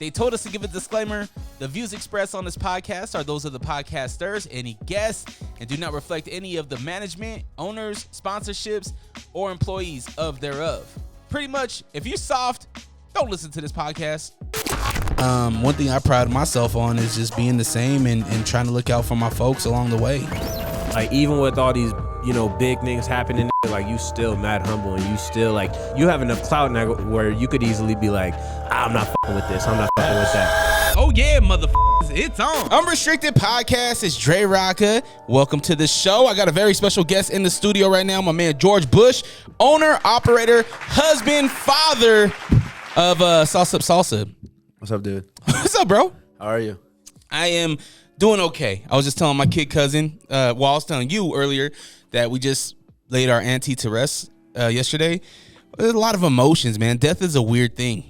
They told us to give a disclaimer. The views expressed on this podcast are those of the podcasters, any guests, and do not reflect any of the management, owners, sponsorships, or employees of thereof. Pretty much, if you're soft, don't listen to this podcast. One thing I pride myself on is just being the same and trying to look out for my folks along the way. Like, even with all these, big things happening, like, you still mad humble, and you still, like, you have enough clout now where you could easily be like, I'm not fucking with this, I'm not fucking with that. Oh yeah, motherfuckers, it's on. Unrestricted Podcast is DreRawka. Welcome to the show. I got a very special guest in the studio right now, my man George Bush, owner, operator, husband, father of Sauced Up Salsa. What's up, dude? What's up, bro? How are you? I am doing okay. I was just telling my kid cousin, I was telling you earlier that we just laid our auntie to rest yesterday. There's a lot of emotions, man. Death is a weird thing.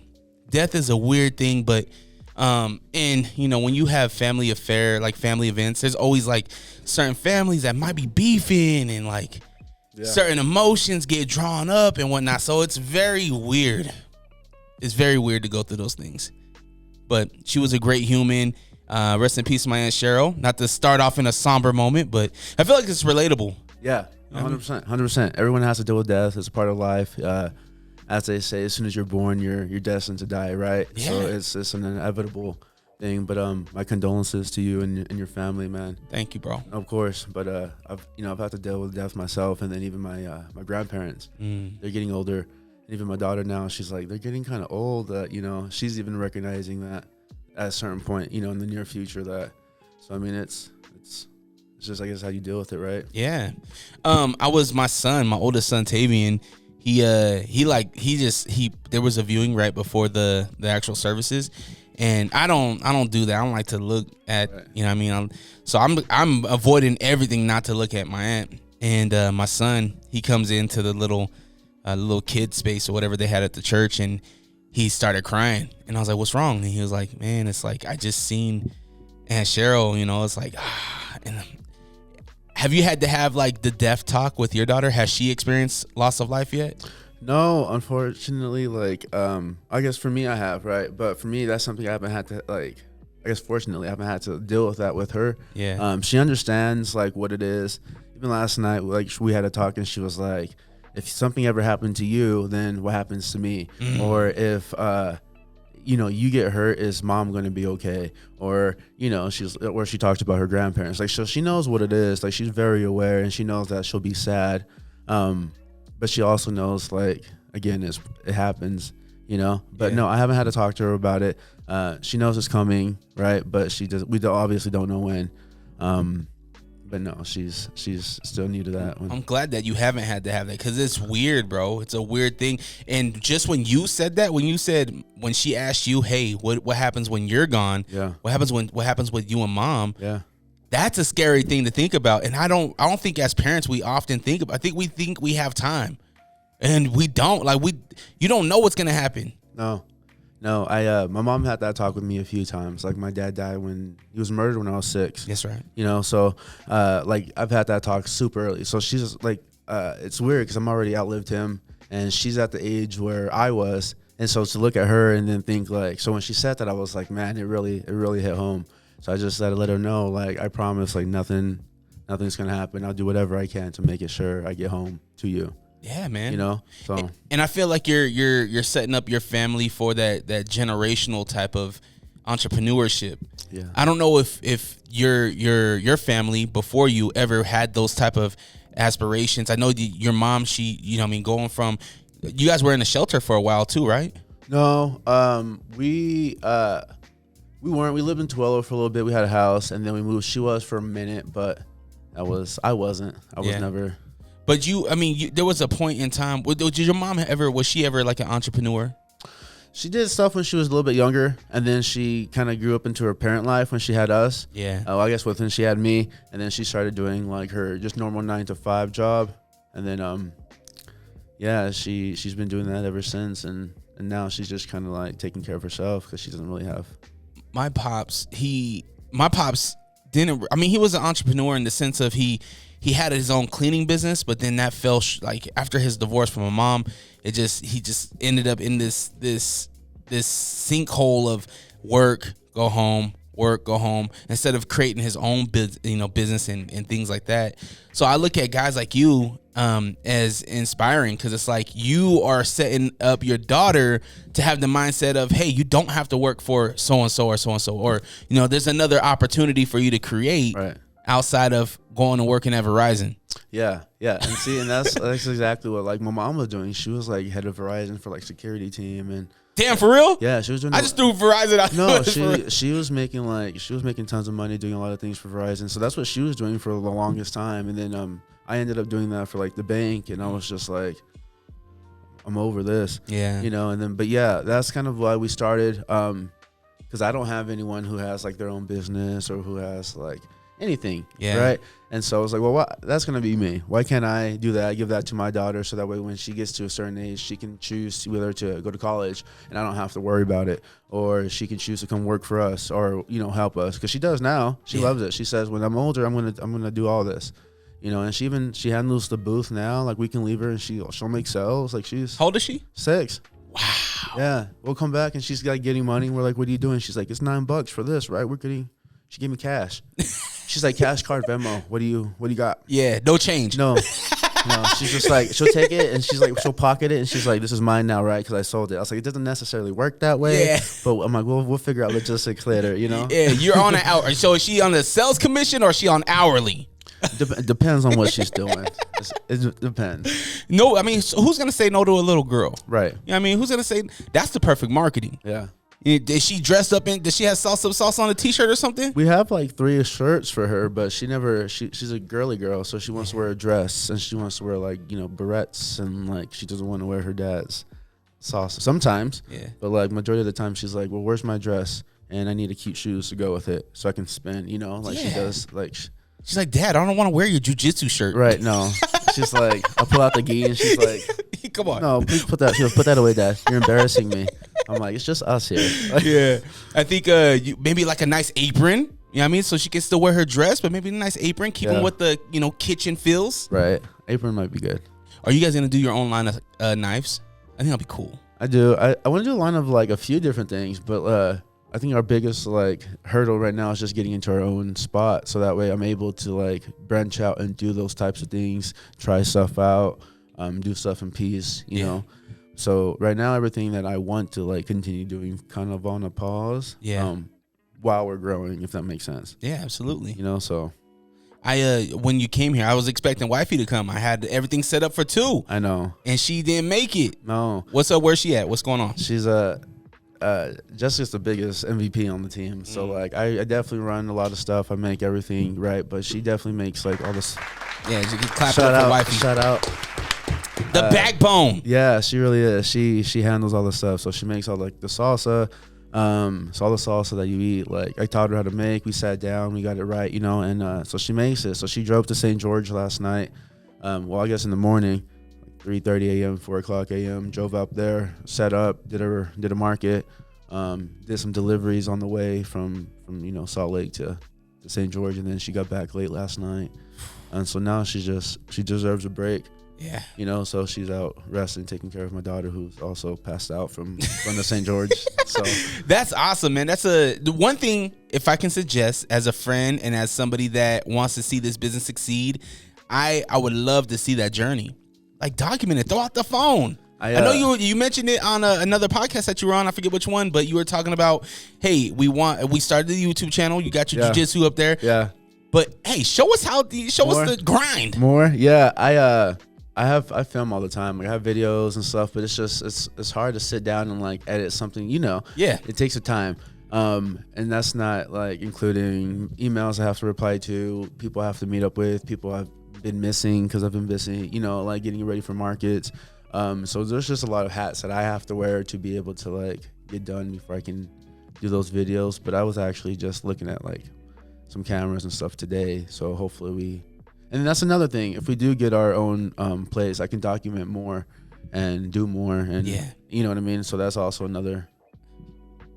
But and when you have family affair, like family events, there's always like certain families that might be beefing and like certain emotions get drawn up and whatnot. So it's very weird. It's very weird to go through those things. But she was a great human. Rest in peace, my Aunt Cheryl. Not to start off in a somber moment, but I feel like it's relatable. Yeah, 100%. Everyone has to deal with death. It's a part of life. As they say, as soon as you're born, you're destined to die, right? Yeah. So it's an inevitable thing. But my condolences to you and your family, man. Thank you, bro. Of course. But I've had to deal with death myself, and then even my grandparents. They're getting older. And even my daughter now, she's like, they're getting kind of old. She's even recognizing that at a certain point, in the near future. So I mean, it's just, I guess, how you deal with it, right? Yeah. My oldest son Tavian. There was a viewing right before the actual services, and I don't do that. I don't like to look at, right. So I'm avoiding everything not to look at my aunt. And my son, he comes into the little kid space or whatever they had at the church, and he started crying. And I was like, what's wrong? And he was like, man, it's like, I just seen Aunt Cheryl, it's like, and have you had to have like the death talk with your daughter? Has she experienced loss of life yet? No, unfortunately, I guess for me I have, right? But for me, that's something I haven't had to, fortunately, I haven't had to deal with that with her. Yeah. She understands like what it is. Even last night, we had a talk, and she was like, if something ever happened to you, then what happens to me? Or if you get hurt, is mom going to be okay? Or she talked about her grandparents. Like, so she knows what it is. Like, she's very aware, and she knows that she'll be sad. But she also knows, like, again, it happens. But no, I haven't had to talk to her about it. She knows it's coming, right? But we obviously don't know when. But no, she's still new to that one. I'm glad that you haven't had to have that, because it's weird, bro. It's a weird thing. And just when you said that, when she asked you, hey, what happens when you're gone? Yeah. What happens with you and mom? Yeah. That's a scary thing to think about. And I don't think as parents we often think about. I think we have time, and we don't. Like, you don't know what's gonna happen. No, my mom had that talk with me a few times. Like, my dad died he was murdered when I was 6. That's right. So I've had that talk super early. So she's like, it's weird because I'm already outlived him, and she's at the age where I was. And so to look at her and then think like, so when she said that, I was like, man, it really hit home. So I just had to let her know, like, I promise, like, nothing's gonna happen. I'll do whatever I can to make it sure I get home to you. Yeah, man. So and I feel like you're setting up your family for that generational type of entrepreneurship. Yeah. I don't know if your family before you ever had those type of aspirations. I know your mom, going from, you guys were in a shelter for a while too, right? No, we weren't. We lived in Tuelo for a little bit. We had a house, and then we moved. She was for a minute, but I wasn't. I was never. But there was a point in time. Did your mom was she ever like an entrepreneur? She did stuff when she was a little bit younger, and then she kind of grew up into her parent life when she had us. Yeah. I guess when she had me, and then she started doing like her just normal 9-to-5 job, and then she's been doing that ever since, and now she's just kind of like taking care of herself because she doesn't really have. My pops didn't. He was an entrepreneur in the sense of he had his own cleaning business, but then that fell like after his divorce from my mom. He just ended up in this sinkhole of work, go home, work, go home, instead of creating his own business and things like that. So I look at guys like you as inspiring, because it's like you are setting up your daughter to have the mindset of, hey, you don't have to work for so-and-so or so-and-so, or, there's another opportunity for you to create outside of going and working at Verizon. Yeah. And see, and that's exactly what like my mom was doing. She was like head of Verizon for like security team, and damn, for real? Yeah, she was doing. I just threw Verizon out. No, she was making tons of money doing a lot of things for Verizon. So that's what she was doing for the longest time. And then I ended up doing that for like the bank, and I was just like, I'm over this. Yeah. And then but yeah, that's kind of why we started. Because I don't have anyone who has like their own business or who has like anything. Yeah. Right. And so I was like, well, that's going to be me. Why can't I do that? I give that to my daughter, so that way when she gets to a certain age, she can choose whether to go to college and I don't have to worry about it, or she can choose to come work for us or, help us. Because she does now. She loves it. She says, when I'm older, I'm gonna do all this. And she handles the booth now. Like, we can leave her and she'll make sales. Like, she's... How old is she? 6. Wow. Yeah. We'll come back and she's like getting money. We're like, what are you doing? She's like, it's $9 for this, right? She gave me cash. She's like, cash card, Venmo. What do you got? Yeah, no change. No. She's just like, she'll take it and she's like, she'll pocket it and she's like, this is mine now, right? Because I sold it. I was like, it doesn't necessarily work that way. Yeah. But I'm like, we'll figure out logistics later, Yeah, you're on an hour. So is she on the sales commission or is she on hourly? Depends on what she's doing. It depends. No, I mean, so who's gonna say no to a little girl? Right. Who's gonna say that's the perfect marketing? Yeah. Is she dressed up does she have Sauced Up Salsa on a t-shirt or something? We have like 3 shirts for her, but she's a girly girl, so she wants to wear a dress and she wants to wear like, barrettes, and like she doesn't want to wear her dad's salsa sometimes. Yeah. But like majority of the time she's like, well, where's my dress? And I need cute shoes to go with it so I can spin, she does like. She's like, Dad, I don't want to wear your Jiu-Jitsu shirt. Right, no. She's like, I pull out the gi and she's like, come on. No, please put that away, Dad. You're embarrassing me. I'm like, it's just us here. Yeah. I think maybe like a nice apron. You know what I mean? So she can still wear her dress, but maybe a nice apron, keeping what the, kitchen feels. Right. Apron might be good. Are you guys going to do your own line of knives? I think that'll be cool. I do. I want to do a line of like a few different things, but I think our biggest like hurdle right now is just getting into our own spot, so that way I'm able to like branch out and do those types of things, try stuff out, do stuff in peace, you know. So right now everything that I want to like continue doing kind of on a pause, while we're growing, if that makes sense. Yeah, absolutely. So when you came here, I was expecting wifey to come. I had everything set up for 2. I know, and she didn't make it. No. What's up? Where's she at? What's going on? She's Jessica's the biggest MVP on the team. So like I definitely run a lot of stuff. I make everything right, but she definitely makes like all this. Yeah, you can clap up for wifey. Shout out. The backbone. Yeah, she really is. She handles all the stuff. So she makes all like the salsa. So all the salsa that you eat, like I taught her how to make. We sat down, we got it right, and so she makes it. So she drove to St. George last night. I guess in the morning. 3:30 a.m., 4 o'clock a.m. Drove up there, set up, did a market, did some deliveries on the way from Salt Lake to St. George, and then she got back late last night, and so now she deserves a break. Yeah. So she's out resting, taking care of my daughter, who's also passed out from the St. George. So that's awesome, man. That's the one thing, if I can suggest, as a friend and as somebody that wants to see this business succeed, I would love to see that journey. Like, document it. Throw out the phone. I know you mentioned it on another podcast that you were on. I forget which one, but you were talking about, hey, we started the YouTube channel. You got your jiu-jitsu up there. Yeah. But hey, show us us the grind. More. Yeah. I film all the time. Like, I have videos and stuff, but it's hard to sit down and like edit something. Yeah. It takes a time. And that's not like including emails I have to reply to, people I have to meet up with, people I've been missing because I've been busy, like getting ready for markets. So there's just a lot of hats that I have to wear to be able to like get done before I can do those videos. But I was actually just looking at like some cameras and stuff today. So hopefully and that's another thing. If we do get our own place, I can document more and do more. And you know what I mean? So that's also another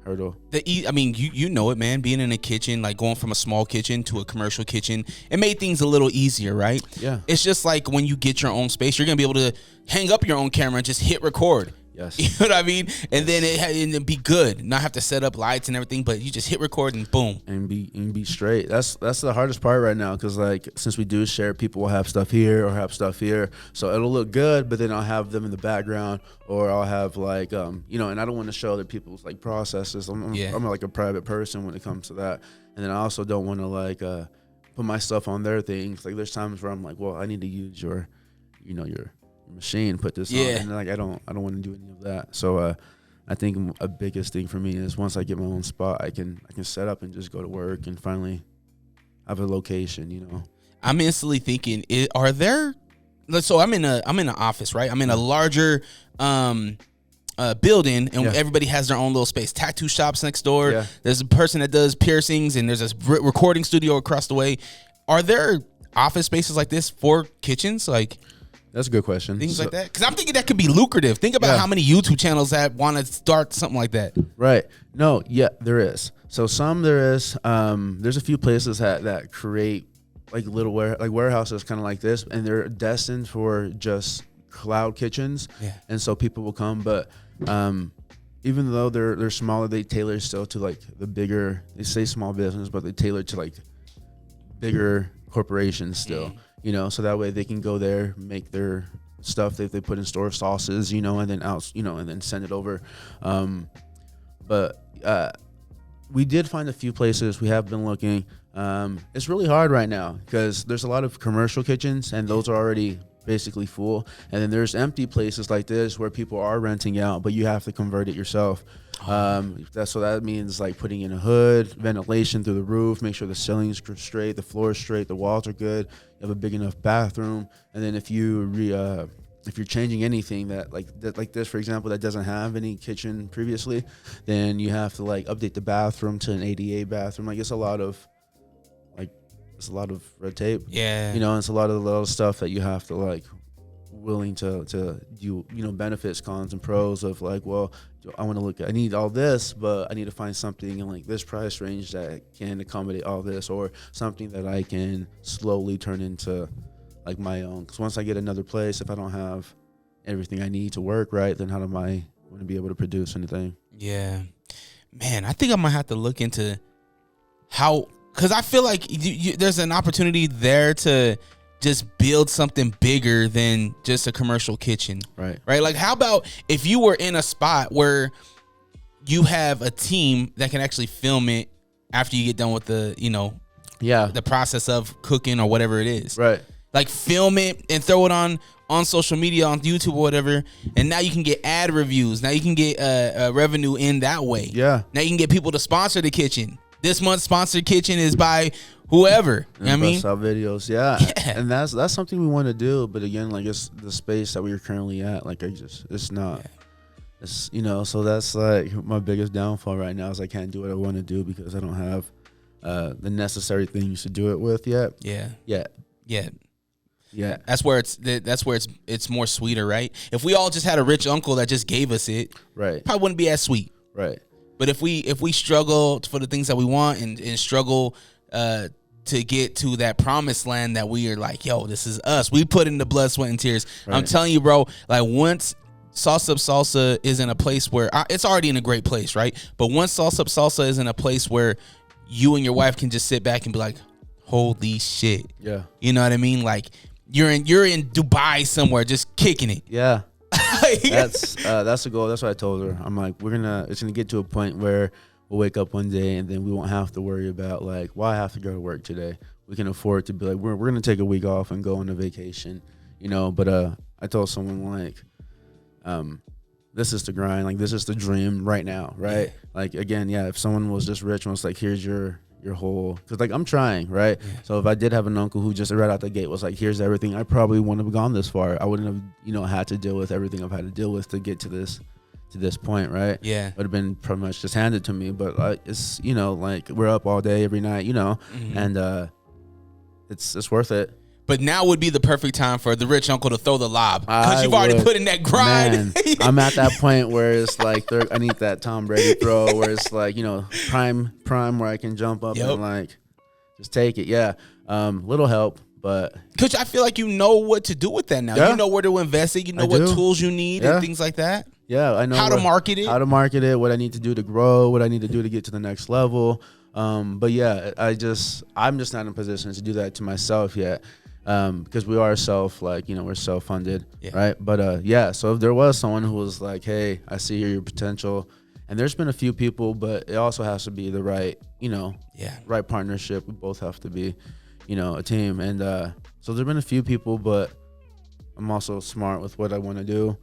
hurdle. You know it, man. Being in a kitchen, like going from a small kitchen to a commercial kitchen, it made things a little easier, right? Yeah. It's just like when you get your own space, you're gonna be able to hang up your own camera and just hit record. Yes. You know what I mean? And then it'd be good. Not have to set up lights and everything, but you just hit record and boom. And be straight. That's the hardest part right now, because like since we do share, people will have stuff here or have stuff here, so it'll look good, but then I'll have them in the background, or I'll have like and I don't want to show other people's like processes. I'm like a private person when it comes to that, and then I also don't want to like put my stuff on their things. Like there's times where I'm like, well, I need to use your machine, put this on, and like I don't want to do any of that. So I think a biggest thing for me is once I get my own spot, I can set up and just go to work and finally have a location. I'm instantly thinking, are there? So I'm in an office, right? I'm in a larger building, and everybody has their own little space. Tattoo shops next door. Yeah. There's a person that does piercings, and there's a recording studio across the way. Are there office spaces like this for kitchens? Like, that's a good question. Things like that, because I'm thinking that could be lucrative. Think about how many YouTube channels that want to start something like that. Right. No. Yeah, there is. So there is. There's a few places that create like little warehouses, kind of like this, and they're destined for just cloud kitchens. Yeah. And so people will come, but even though they're smaller, they tailor still to like the bigger. They say small business, but they tailor to like bigger corporations still. So that way they can go there, make their stuff that they put in store, sauces, and then out, and then send it over. But we did find a few places. We have been looking. It's really hard right now because there's a lot of commercial kitchens, and those are already basically full. And then there's empty places like this where people are renting out, but you have to convert it yourself. That means like putting in a hood, ventilation through the roof, make sure the ceiling's straight, the floor is straight, the walls are good, you have a big enough bathroom. And then if you're changing anything that like this, for example, that doesn't have any kitchen previously, then you have to like update the bathroom to an ADA bathroom. Like it's a lot of red tape. Yeah. It's a lot of little stuff that you have to like willing to do, benefits, cons, and pros of like, well, I need all this, but I need to find something in like this price range that can accommodate all this, or something that I can slowly turn into like my own. Because once I get another place, if I don't have everything I need to work right, then how am I going to be able to produce anything? Yeah, man, I think I might have to look into how, because I feel like there's an opportunity there to just build something bigger than just a commercial kitchen. Right. Like, how about if you were in a spot where you have a team that can actually film it after you get done with the process of cooking or whatever it is. Right. Like, film it and throw it on social media, on YouTube or whatever, and now you can get ad reviews. Now you can get revenue in that way. Yeah. Now you can get people to sponsor the kitchen. This month's sponsored kitchen is by whoever. You know what I mean? Out videos, yeah. And that's something we want to do. But again, like it's the space that we're currently at. Like it's not. Yeah. It's so that's like my biggest downfall right now is I can't do what I want to do because I don't have the necessary things to do it with yet. Yeah. Yeah. Yeah. Yeah. That's where it's more sweeter, right? If we all just had a rich uncle that just gave us it, right, probably wouldn't be as sweet. Right. But if we struggle for the things that we want and struggle to get to that promised land that we are like, yo, this is us. We put in the blood, sweat, and tears. Right. I'm telling you, bro, like once Sauced Up Salsa is in a place where it's already in a great place, right? But once Sauced Up Salsa is in a place where you and your wife can just sit back and be like, holy shit. Yeah. You know what I mean? Like you're in Dubai somewhere just kicking it. Yeah. That's the goal. That's what I told her. I'm like, it's gonna get to a point where we'll wake up one day and then we won't have to worry about like, why I have to go to work today. We can afford to be like, we're gonna take a week off and go on a vacation, But I told someone like, this is the grind. Like this is the dream right now, right? Yeah. Like again, yeah. If someone was just rich and was like, here's your whole, because like I'm trying, right? Yeah. So if I did have an uncle who just right out the gate was like, here's everything, I probably wouldn't have gone this far. I wouldn't have had to deal with everything I've had to deal with to get to this point, right? Yeah, it would have been pretty much just handed to me. But it's like we're up all day every night, mm-hmm. and it's worth it. But now would be the perfect time for the rich uncle to throw the lob because you've already put in that grind. Man, I'm at that point where it's like I need that Tom Brady throw where it's like prime where I can jump up and like just take it. Yeah, little help, but because I feel like you know what to do with that now. Yeah. You know where to invest it. You know what tools you need and things like that. Yeah, I know how to market it. How to market it, what I need to do to grow, what I need to do to get to the next level. But yeah, I'm just not in a position to do that to myself yet. Because we are we're self-funded, right? But yeah, so if there was someone who was like, hey, I see your potential, and there's been a few people, but it also has to be the right, right partnership. We both have to be, a team. And so there've been a few people, but I'm also smart with what I want to do.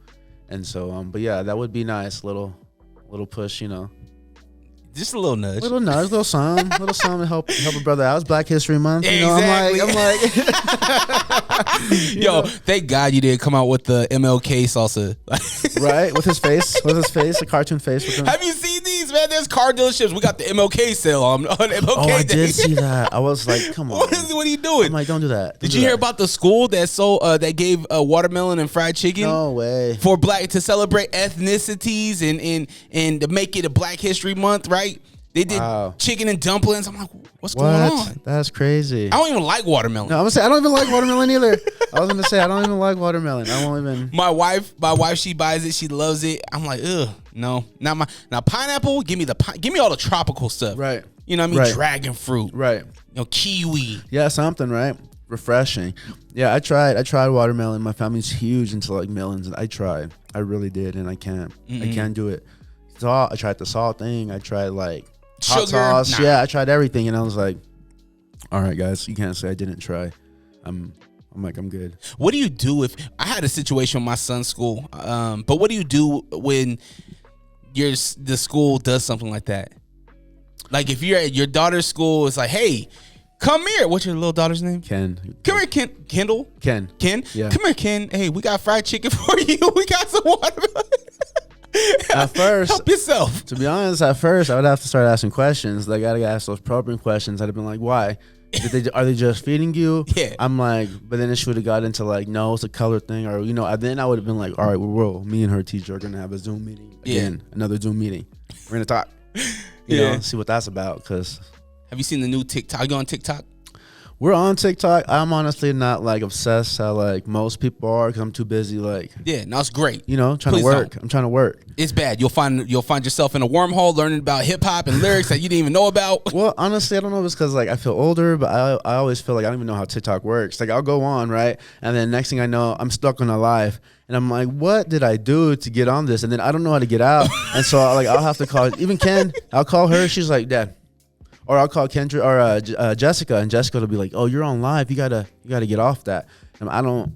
And so, but yeah, that would be nice. Little push, Just a little nudge. Little something to help a brother out. It's Black History Month. Exactly. I'm like yo, thank God you didn't come out with the MLK salsa. Right? With his face, a cartoon face with him. Have you seen these, man? There's car dealerships. We got the MLK sale on MLK Oh, I Day. did see that. I was like, come on. What are you doing? I'm like, don't do that. Did you hear about the school that gave watermelon and fried chicken? No way. For to celebrate ethnicities and to make it a Black History Month, right? They did chicken and dumplings. I'm like, what's going on? That's crazy. I don't even like watermelon. No, I'm gonna say I don't even like watermelon either. I was gonna say I don't even like watermelon. I won't even. My wife, she buys it. She loves it. I'm like, ugh, no. Now pineapple. Give me all the tropical stuff. Right. You know what I mean? Right. Dragon fruit. Right. Kiwi. Yeah, something, right? Refreshing. Yeah, I tried watermelon. My family's huge into like melons, and I tried. I really did, and I can't. I can't do it. Salt. I tried the salt thing. I tried like hot sugar. sauce. Nah. Yeah, I tried everything, and I was like, all right, guys, you can't say I didn't try. I'm good. What do you do if I had a situation with my son's school? But what do you do when the school does something like that? Like if you're at your daughter's school, it's like, hey, come here. What's your little daughter's name? Ken. Come here, Ken. Kendall? Ken. Yeah. Come here, Ken. Hey, we got fried chicken for you. We got some watermelon. At first, help yourself. To be honest, at first I would have to start asking questions. Like, I gotta ask those probing questions. I'd have been like, "Why? Are they just feeding you?" Yeah. I'm like, but then it should have got into like, no, it's a color thing, or then I would have been like, all right, me and her teacher are gonna have a Zoom meeting again, another Zoom meeting. We're gonna talk, see what that's about. Cause have you seen the new TikTok? Are you on TikTok? We're on TikTok. I'm honestly not like obsessed how like most people are because I'm too busy it's great. Trying to work. I'm trying to work. It's bad. You'll find yourself in a wormhole learning about hip hop and lyrics that you didn't even know about. Well, honestly, I don't know if it's because like I feel older, but I always feel like I don't even know how TikTok works. Like I'll go on, right, and then next thing I know, I'm stuck on a live, and I'm like, what did I do to get on this? And then I don't know how to get out, and so I'll have to call even Ken. I'll call her. She's like, Dad. Or I'll call Kendra or Jessica, and Jessica will be like, "Oh, you're on live. You gotta get off that." And I don't.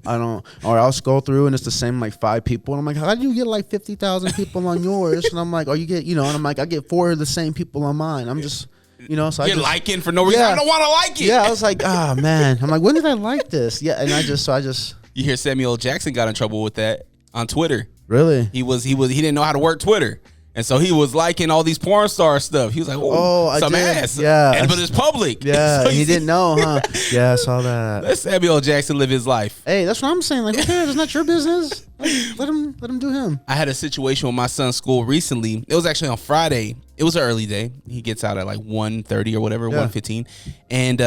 Or I'll scroll through, and it's the same like 5 people, and I'm like, "How do you get like 50,000 people on yours?" And I'm like, "Oh, you get and I'm like, I get 4 of the same people on mine. I'm just, so you're liking for no reason. I don't want to like it. Yeah, I was like, ah, man. I'm like, when did I like this? Yeah, and I just. You hear Samuel Jackson got in trouble with that on Twitter. Really? He didn't know how to work Twitter. And so he was liking all these porn star stuff. He was like, some ass. Yeah. But it's public. Yeah, so he didn't know, huh? Yeah, I saw that. Let Samuel Jackson live his life. Hey, that's what I'm saying. Like, who cares? It's not your business. Let him do him. I had a situation with my son's school recently. It was actually on Friday. It was an early day. He gets out at like 1:30 or whatever, 1:15. And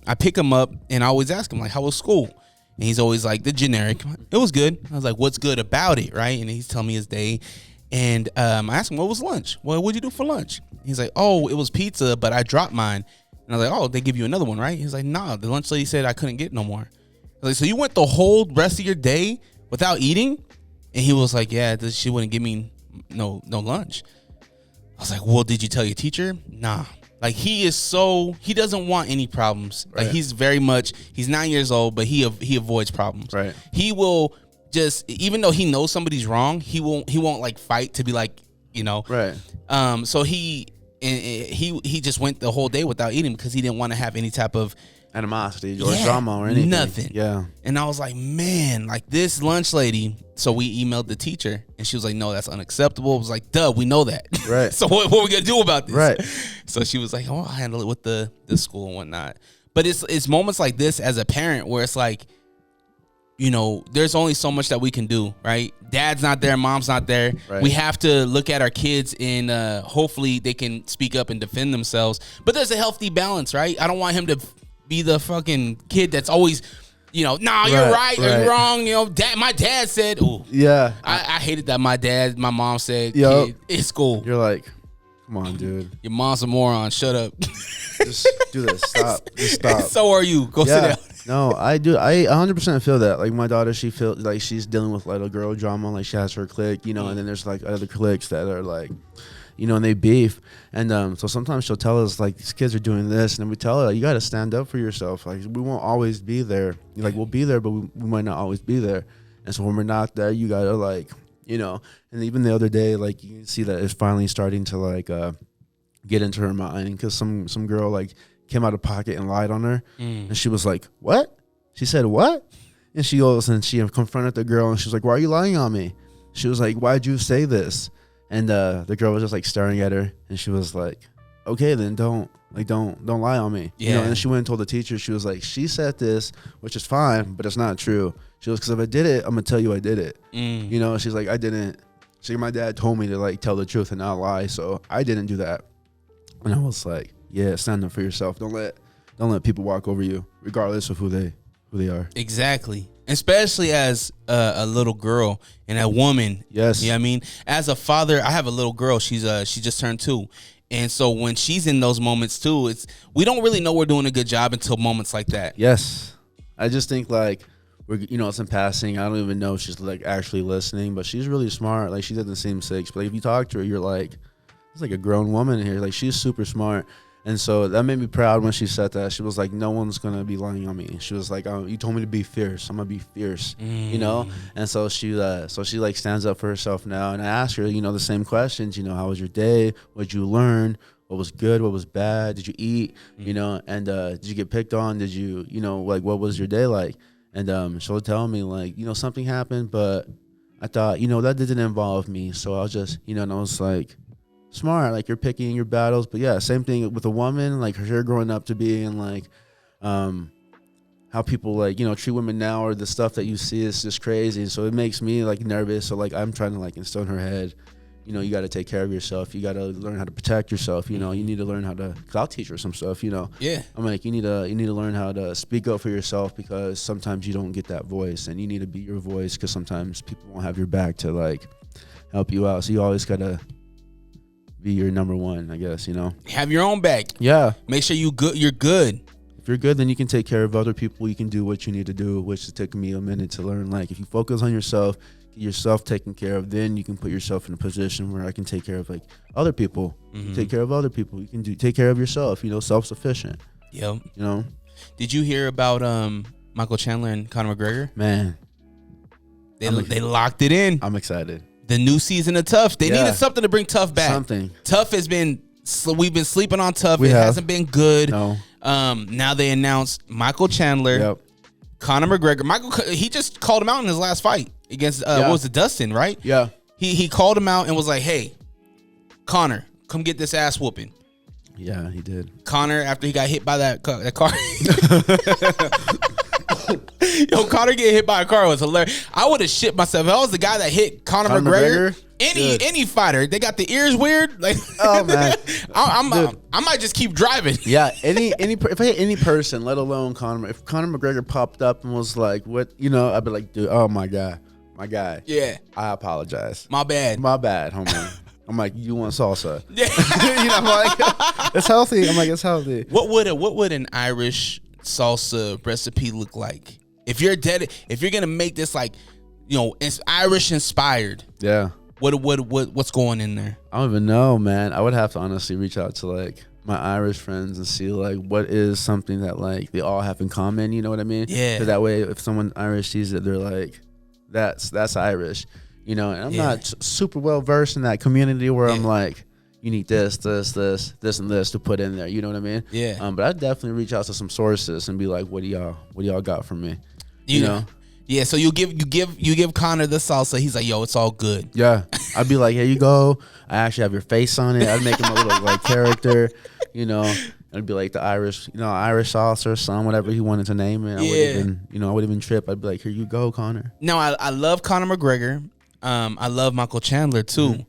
I pick him up, and I always ask him, like, how was school? And he's always like, the generic. It was good. I was like, what's good about it, right? And he's telling me his day. And I asked him, what was lunch? Well, what'd you do for lunch? He's like, oh, it was pizza, but I dropped mine. And I was like, oh, they give you another one, right? He's like, nah, the lunch lady said I couldn't get no more. I was like, so you went the whole rest of your day without eating? And he was like, yeah, she wouldn't give me no lunch. I was like, well, did you tell your teacher? Nah. Like, he doesn't want any problems. Like, he's 9 years old, but he avoids problems. Right. He will just, even though he knows somebody's wrong, he won't like fight to be like, Right. So he just went the whole day without eating because he didn't want to have any type of animosity or drama or anything. Nothing. Yeah. And I was like, man, like this lunch lady. So we emailed the teacher, and she was like, no, that's unacceptable. I was like, duh, we know that. Right. So what are we gonna do about this? Right. So she was like, oh, I'll handle it with the school and whatnot. But it's moments like this as a parent where it's like, there's only so much that we can do, right? Dad's not there, mom's not there. Right. We have to look at our kids and hopefully they can speak up and defend themselves. But there's a healthy balance, right? I don't want him to be the fucking kid that's always you're right, or you're wrong. My dad said, ooh. Yeah. I hated that my mom said, Yep. kid, it's cool. You're like, come on, dude. Your mom's a moron. Shut up. Just do this. Stop. Just stop. So are you. Go sit down. No, I do. I 100% feel that. Like my daughter, she feels like she's dealing with little girl drama. Like she has her clique, and then there's like other cliques that are like, and they beef. And so sometimes she'll tell us like these kids are doing this, and then we tell her, like, you got to stand up for yourself. Like we won't always be there. Like we'll be there, but we might not always be there. And so when we're not there, you gotta like, And even the other day, like you can see that it's finally starting to like get into her mind, because some girl like came out of pocket and lied on her, and she was like, what? She said, what? And she goes and she confronted the girl, and she was like, why are you lying on me? She was like, why'd you say this? And the girl was just like staring at her, and she was like, okay, then don't lie on me. Yeah. And then she went and told the teacher. She was like, she said this, which is fine, but it's not true. She was, because if I did it, I'm gonna tell you I did it. She's like, I didn't. She's like, my dad told me to like tell the truth and not lie, so I didn't do that. And I was like, yeah, stand up for yourself. Don't let people walk over you, regardless of who they are. Exactly. Especially as a little girl and a woman. Yes. You know what I mean? As a father, I have a little girl. She just turned 2. And so when she's in those moments too, we don't really know we're doing a good job until moments like that. Yes. I just think like it's in passing. I don't even know if she's like actually listening, but she's really smart. Like she doesn't seem 6, but like, if you talk to her, you're like, it's like a grown woman here. Like she's super smart. And so that made me proud when she said that. She was like, no one's going to be lying on me. She was like, you told me to be fierce. I'm going to be fierce, And so she like stands up for herself now. And I asked her, the same questions, how was your day? What did you learn? What was good? What was bad? Did you eat? And did you get picked on? Did you, like, what was your day like? And she'll tell me like, something happened, but I thought, that didn't involve me. So I'll just, and I was like, smart, like you're picking your battles. But yeah, same thing with a woman, like her growing up to being like how people like treat women now, or the stuff that you see is just crazy. So it makes me like nervous. So like I'm trying to like instill in her head, you got to take care of yourself. You got to learn how to protect yourself. You need to learn how to, cause I'll teach her some stuff. Yeah. I'm like, you need to learn how to speak up for yourself, because sometimes you don't get that voice, and you need to be your voice, because sometimes people won't have your back to like help you out. So you always gotta be your number one, I guess, Have your own back. Yeah. Make sure you're good. If you're good, then you can take care of other people. You can do what you need to do, which is taking me a minute to learn. Like if you focus on yourself, get yourself taken care of, then you can put yourself in a position where I can take care of like other people. Take care of other people. You can take care of yourself, self-sufficient. Yep. Did you hear about Michael Chandler and Conor McGregor? Man. They locked it in. I'm excited. The new season of Tough. They needed something to bring Tough back. Something. Tough has been, we've been sleeping on Tough. Hasn't been good. No. Now they announced Michael Chandler, Yep. Conor McGregor. He just called him out in his last fight against, what was it, Dustin, right? Yeah. He called him out and was like, hey, Conor, come get this ass whooping. Yeah, he did. Conor, after he got hit by that car. Yo, Conor getting hit by a car was hilarious. I would have shit myself. If I was the guy that hit Conor McGregor. Any fighter, they got the ears weird. Like, oh man, I might just keep driving. Yeah, if I hit any person, let alone Conor, if Conor McGregor popped up and was like, "What?" I'd be like, "Dude, oh my guy." Yeah, I apologize. My bad, homie. I'm like, you want salsa? Yeah, I'm like, it's healthy. I'm like, it's healthy. What would an Irish salsa recipe look like? If you're gonna make this like, it's Irish inspired. Yeah. What's going in there? I don't even know, man. I would have to honestly reach out to like my Irish friends and see like what is something that like they all have in common. You know what I mean? Yeah. So that way, if someone Irish sees it, they're like, that's Irish. And I'm not super well versed in that community where I'm like, you need this, and this to put in there. You know what I mean? Yeah. But I'd definitely reach out to some sources and be like, what do y'all got for me? You know? Yeah, so you give Conor the salsa. He's like, yo, it's all good. Yeah, I'd be like, here you go. I actually have your face on it. I'd make him a little like character, I'd be like the Irish, Irish sauce or something, whatever he wanted to name it. I wouldn't even trip. I'd be like, here you go, Conor. No, I love Conor McGregor. I love Michael Chandler too. Mm-hmm.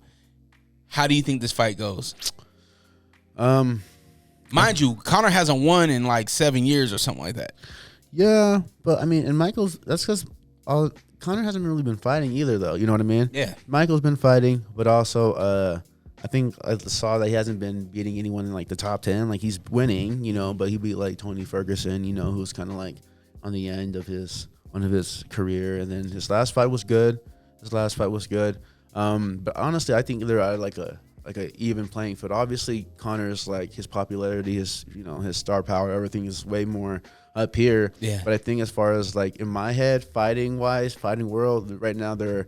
How do you think this fight goes? Mind you, Conor hasn't won in like 7 years or something like that. Yeah, but I mean, and Michael's, that's because Conor hasn't really been fighting either, though. You know what I mean? Yeah. Michael's been fighting, but also I think I saw that he hasn't been beating anyone in like the top 10. Like he's winning, you know, but he beat like Tony Ferguson, you know, who's kind of like on the end of one of his career. And then his last fight was good. But honestly, I think they're at like a even playing field. Obviously, Conor's like his popularity, his his star power, everything is way more up here. Yeah. But I think as far as like in my head, fighting world, right now their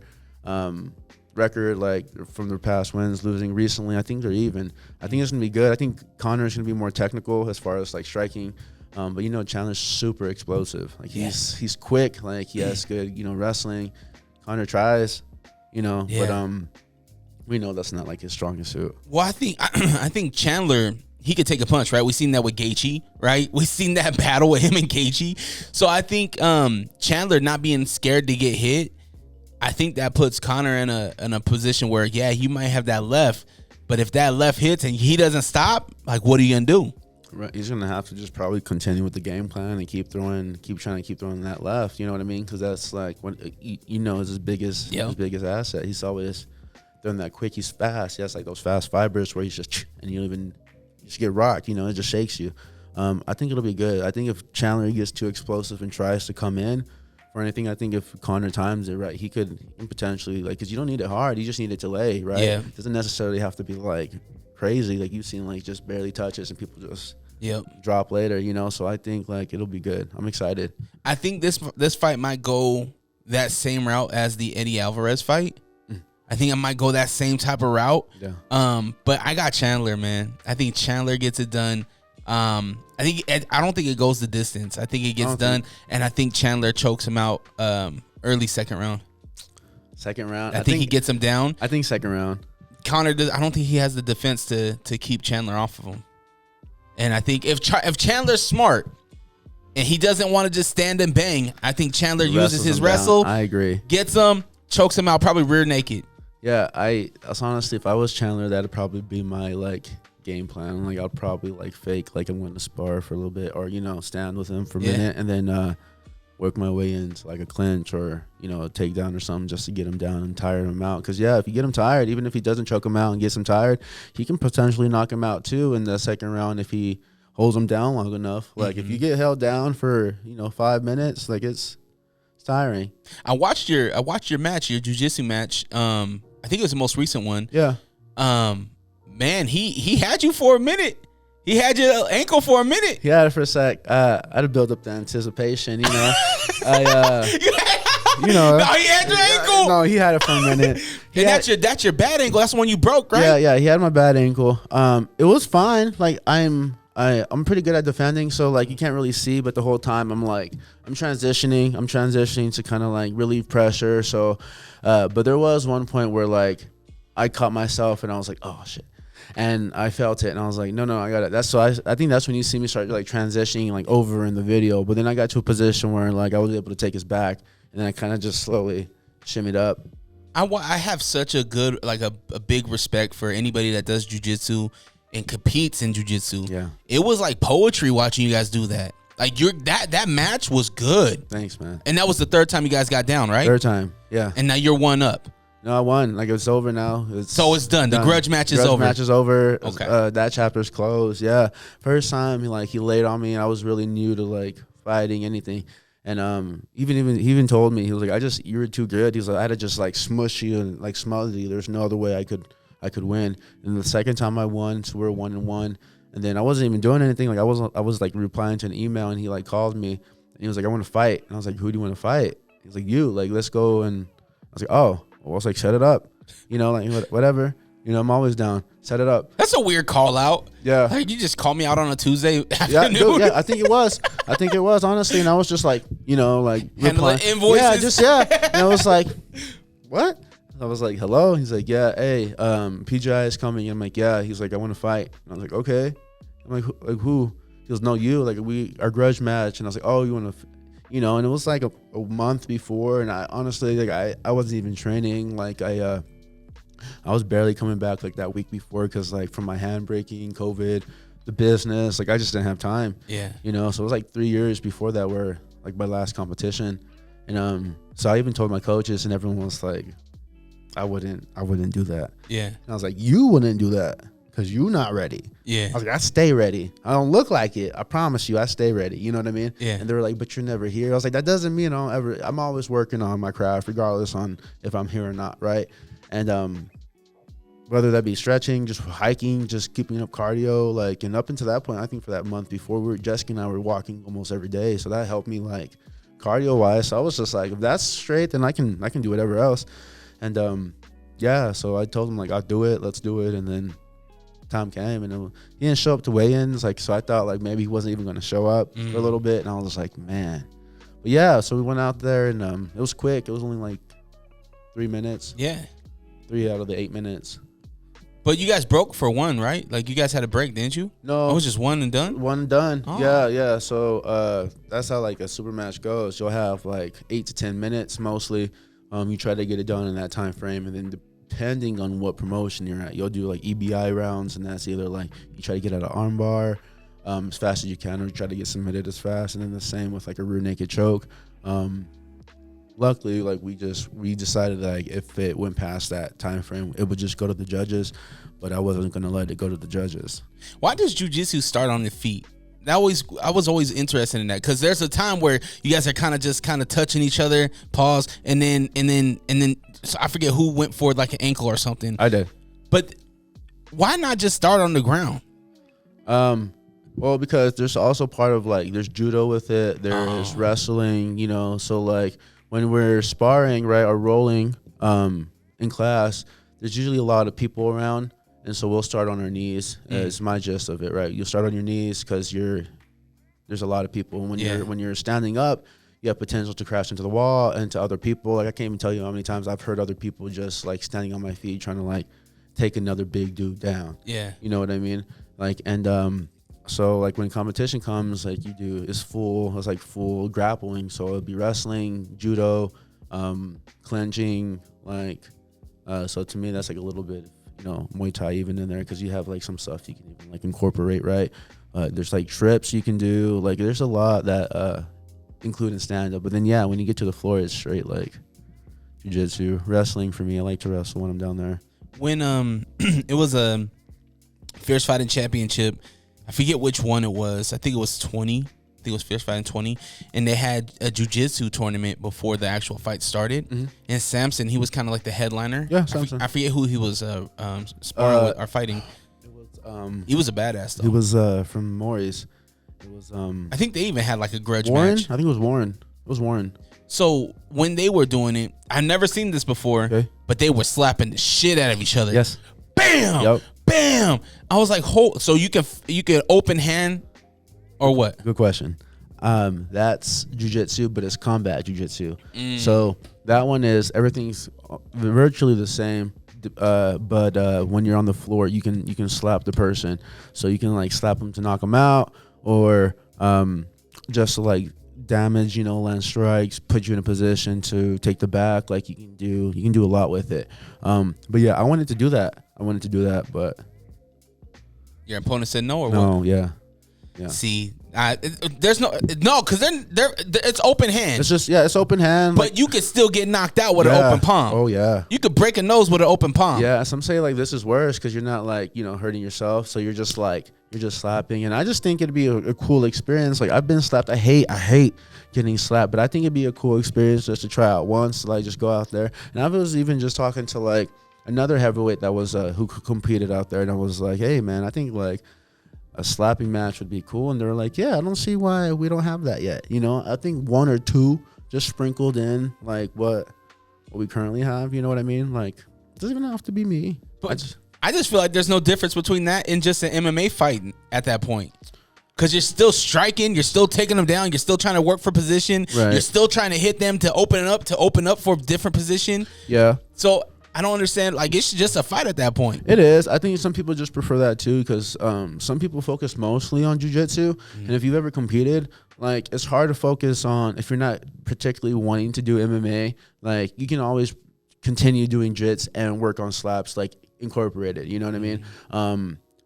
record, like from their past wins, losing recently, I think they're even. I think it's gonna be good. I think Conor's gonna be more technical as far as like striking. But Chandler's super explosive. Like he's quick. Like he has good wrestling. Conor tries, but we know that's not like his strongest suit. Well, I think Chandler, he could take a punch, right? We've seen that with Gaethje, right? We've seen that battle with him and Gaethje. So I think Chandler not being scared to get hit, I think that puts Conor in a position where, yeah, you might have that left, but if that left hits and he doesn't stop, like, what are you gonna do? Right, he's gonna have to just probably continue with the game plan and keep trying to keep throwing that left. You know what I mean? Because that's like when is his biggest asset. He's always throwing that quick. He's fast. He has like those fast fibers where he's just and you just get rocked. It just shakes you. I think it'll be good. I think if Chandler gets too explosive and tries to come in or anything, I think if Conor times it right, he could potentially because you don't need it hard. You just need it to lay right. Yeah. It doesn't necessarily have to be like crazy, like you've seen, like just barely touches and people just drop later, so I think like it'll be good. I'm excited. I think this fight might go that same route as the Eddie Alvarez fight. I think I might go that same type of route. But I got Chandler, man. I think Chandler gets it done. I don't think it goes the distance. I think it gets done, and I think Chandler chokes him out early second round. I think he gets him down. I think second round. Conor does. I don't think he has the defense to keep Chandler off of him. And I think if Chandler's smart and he doesn't want to just stand and bang, I think Chandler uses his wrestle. I agree. Gets him, chokes him out, probably rear naked. Yeah, honestly, if I was Chandler, that'd probably be my like game plan. Like I'd probably like fake like I'm going to spar for a little bit, or stand with him for a minute, and then work my way into like a clinch or a takedown or something just to get him down and tire him out. Because if you get him tired, even if he doesn't choke him out and gets him tired, he can potentially knock him out too in the second round if he holds him down long enough. Like if you get held down for 5 minutes, like it's tiring. I watched your match, your jiu-jitsu match. I think it was the most recent one. Yeah. Man, he had you for a minute. He had your ankle for a minute. He had it for a sec. I had to build up the anticipation, No, he had your ankle. No, he had it for a minute. That's your bad ankle. That's the one you broke, right? Yeah. He had my bad ankle. It was fine. Like I'm pretty good at defending, so like you can't really see, but the whole time I'm transitioning to kind of like relieve pressure. So, but there was one point where like I caught myself and I was like, oh shit. And I felt it, and I was like, no, I got it. I think that's when you see me start like transitioning like over in the video. But then I got to a position where like I was able to take his back, and then I kind of just slowly shimmied up. I have such a good like a big respect for anybody that does jiu-jitsu and competes in jiu-jitsu. Yeah, it was like poetry watching you guys do that. Like that match was good. Thanks, man. And that was the third time you guys got down, right? Third time, yeah. And now you're 1-up. No, I won. Like it's over now. So it's done. The grudge match is over. Grudge match is over. Okay. That chapter's closed. Yeah. First time he laid on me. I was really new to like fighting anything, and he even told me, he was like, you were too good. He was like, I had to just like smush you and like smother you. There's no other way I could win. And the second time I won, so we're 1-1. And then I wasn't even doing anything. Like I was like replying to an email, and he like called me, and he was like, I want to fight. And I was like, who do you want to fight? He was like, you. Like let's go. And I was like, oh. I was like, set it up, like whatever, I'm always down. Set it up. That's a weird call out. Yeah. Like you just call me out on a Tuesday afternoon. Yeah, I think it was. Honestly. And I was just like, like handling invoices. And I was like, what? I was like, hello. He's like, yeah, hey, PGI is coming. And I'm like, yeah. He's like, I want to fight. And I was like, okay. I'm like who? He goes, no, you. Like our grudge match. And I was like, oh, you want to. And it was like a month before, and I honestly like I wasn't even training. Like I was barely coming back like that week before because like from my hand breaking, COVID, the business, like I just didn't have time. Yeah. So it was like 3 years before that where like my last competition, and so I even told my coaches, and everyone was like, I wouldn't do that. Yeah. And I was like, you wouldn't do that because you're not ready. Yeah. I was like, I stay ready. I don't look like it. I promise you, I stay ready. You know what I mean? Yeah. And they were like, but you're never here. I was like, that doesn't mean I'm always working on my craft, regardless on if I'm here or not, right? And whether that be stretching, just hiking, just keeping up cardio, like, and up until that point, I think for that month before, Jessica and I were walking almost every day, so that helped me like cardio wise. So I was just like, if that's straight, then I can do whatever else. And yeah, so I told him like, I'll do it, let's do it. And then time came, and he didn't show up to weigh-ins, like, so I thought like maybe he wasn't even going to show up for a little bit, and I was just like, man. But yeah, so we went out there, and it was quick. It was only like 3 minutes. Yeah. 3 out of the 8 minutes. But you guys broke for one, right? Like, you guys had a break, didn't you? No. It was just one and done? One and done. Oh. Yeah. So that's how like a super match goes. You'll have like 8 to 10 minutes mostly. You try to get it done in that time frame, and then depending on what promotion you're at, you'll do like EBI rounds, and that's either like you try to get out an arm bar as fast as you can, or you try to get submitted as fast, and then the same with like a rear naked choke. Luckily, like we decided that like, if it went past that time frame, it would just go to the judges, but I wasn't gonna let it go to the judges. Why does jiu-jitsu start on the feet? I was always interested in that, because there's a time where you guys are kind of touching each other, pause, and then so I forget who went for like an ankle or something. I did. But why not just start on the ground? Well, because there's also part of like there's judo with it, there's wrestling, you know. So like when we're sparring, right, or rolling in class, there's usually a lot of people around. And so we'll start on our knees. It's my gist of it, right? You'll start on your knees because there's a lot of people. And when you're standing up, you have potential to crash into the wall and to other people. Like I can't even tell you how many times I've heard other people just like standing on my feet trying to like take another big dude down. Yeah. You know what I mean? Like, and so like when competition comes, like it's full grappling. So it'll be wrestling, judo, clenching, like, so to me that's like a little bit, you know, Muay Thai even in there, because you have like some stuff you can even like incorporate, right? There's like trips you can do, like there's a lot that include in stand-up. But then yeah, when you get to the floor, it's straight like jiu-jitsu. Wrestling for me, I like to wrestle when I'm down there. When it was a Fierce Fighting Championship, I forget which one it was. I think it was 20. I think it was Fierce Fighting 20, and they had a jiu-jitsu tournament before the actual fight started. Mm-hmm. And Samson, he was kind of like the headliner. Yeah, Samson. I forget who he was sparring with or fighting. It was he was a badass though. He was from Maury's. It was I think they even had like a grudge Warren? match. I think it was Warren. It was Warren. So when they were doing it, I've never seen this before, but they were slapping the shit out of each other. Yes. Bam. Yep. Bam. I was like, so you can open hand. Or what? Good question. That's jiu-jitsu, but it's combat jiu-jitsu. So that one is everything's virtually the same, but when you're on the floor, you can slap the person. So you can like slap them to knock them out, or just to like damage, you know, land strikes, put you in a position to take the back. Like you can do a lot with it. But yeah, I wanted to do that, but your opponent said no, or no, what? Yeah. See, there's because then it's open hand. It's just it's open hand. But you could still get knocked out with an open palm. Oh yeah. You could break a nose with an open palm. Yeah. Some say like this is worse because you're not like, you know, hurting yourself. So you're just slapping, and I just think it'd be a cool experience. Like I've been slapped. I hate getting slapped, but I think it'd be a cool experience just to try out once. Like just go out there. And I was even just talking to like another heavyweight that was who competed out there, and I was like, hey man, I think like a slapping match would be cool. And they're like, yeah, I don't see why we don't have that yet. You know, I think 1 or 2 just sprinkled in like what we currently have. You know what I mean? Like it doesn't even have to be me. But I just feel like there's no difference between that and just an MMA fight at that point. Because you're still striking, you're still taking them down, you're still trying to work for position, you're still trying to hit them to open up for a different position. Yeah. So I don't understand. Like, it's just a fight at that point. It is. I think some people just prefer that too, because some people focus mostly on jiu-jitsu. And if you've ever competed, like, it's hard to focus on, if you're not particularly wanting to do MMA, like, you can always continue doing jits and work on slaps, like, incorporate it. You know what I mean?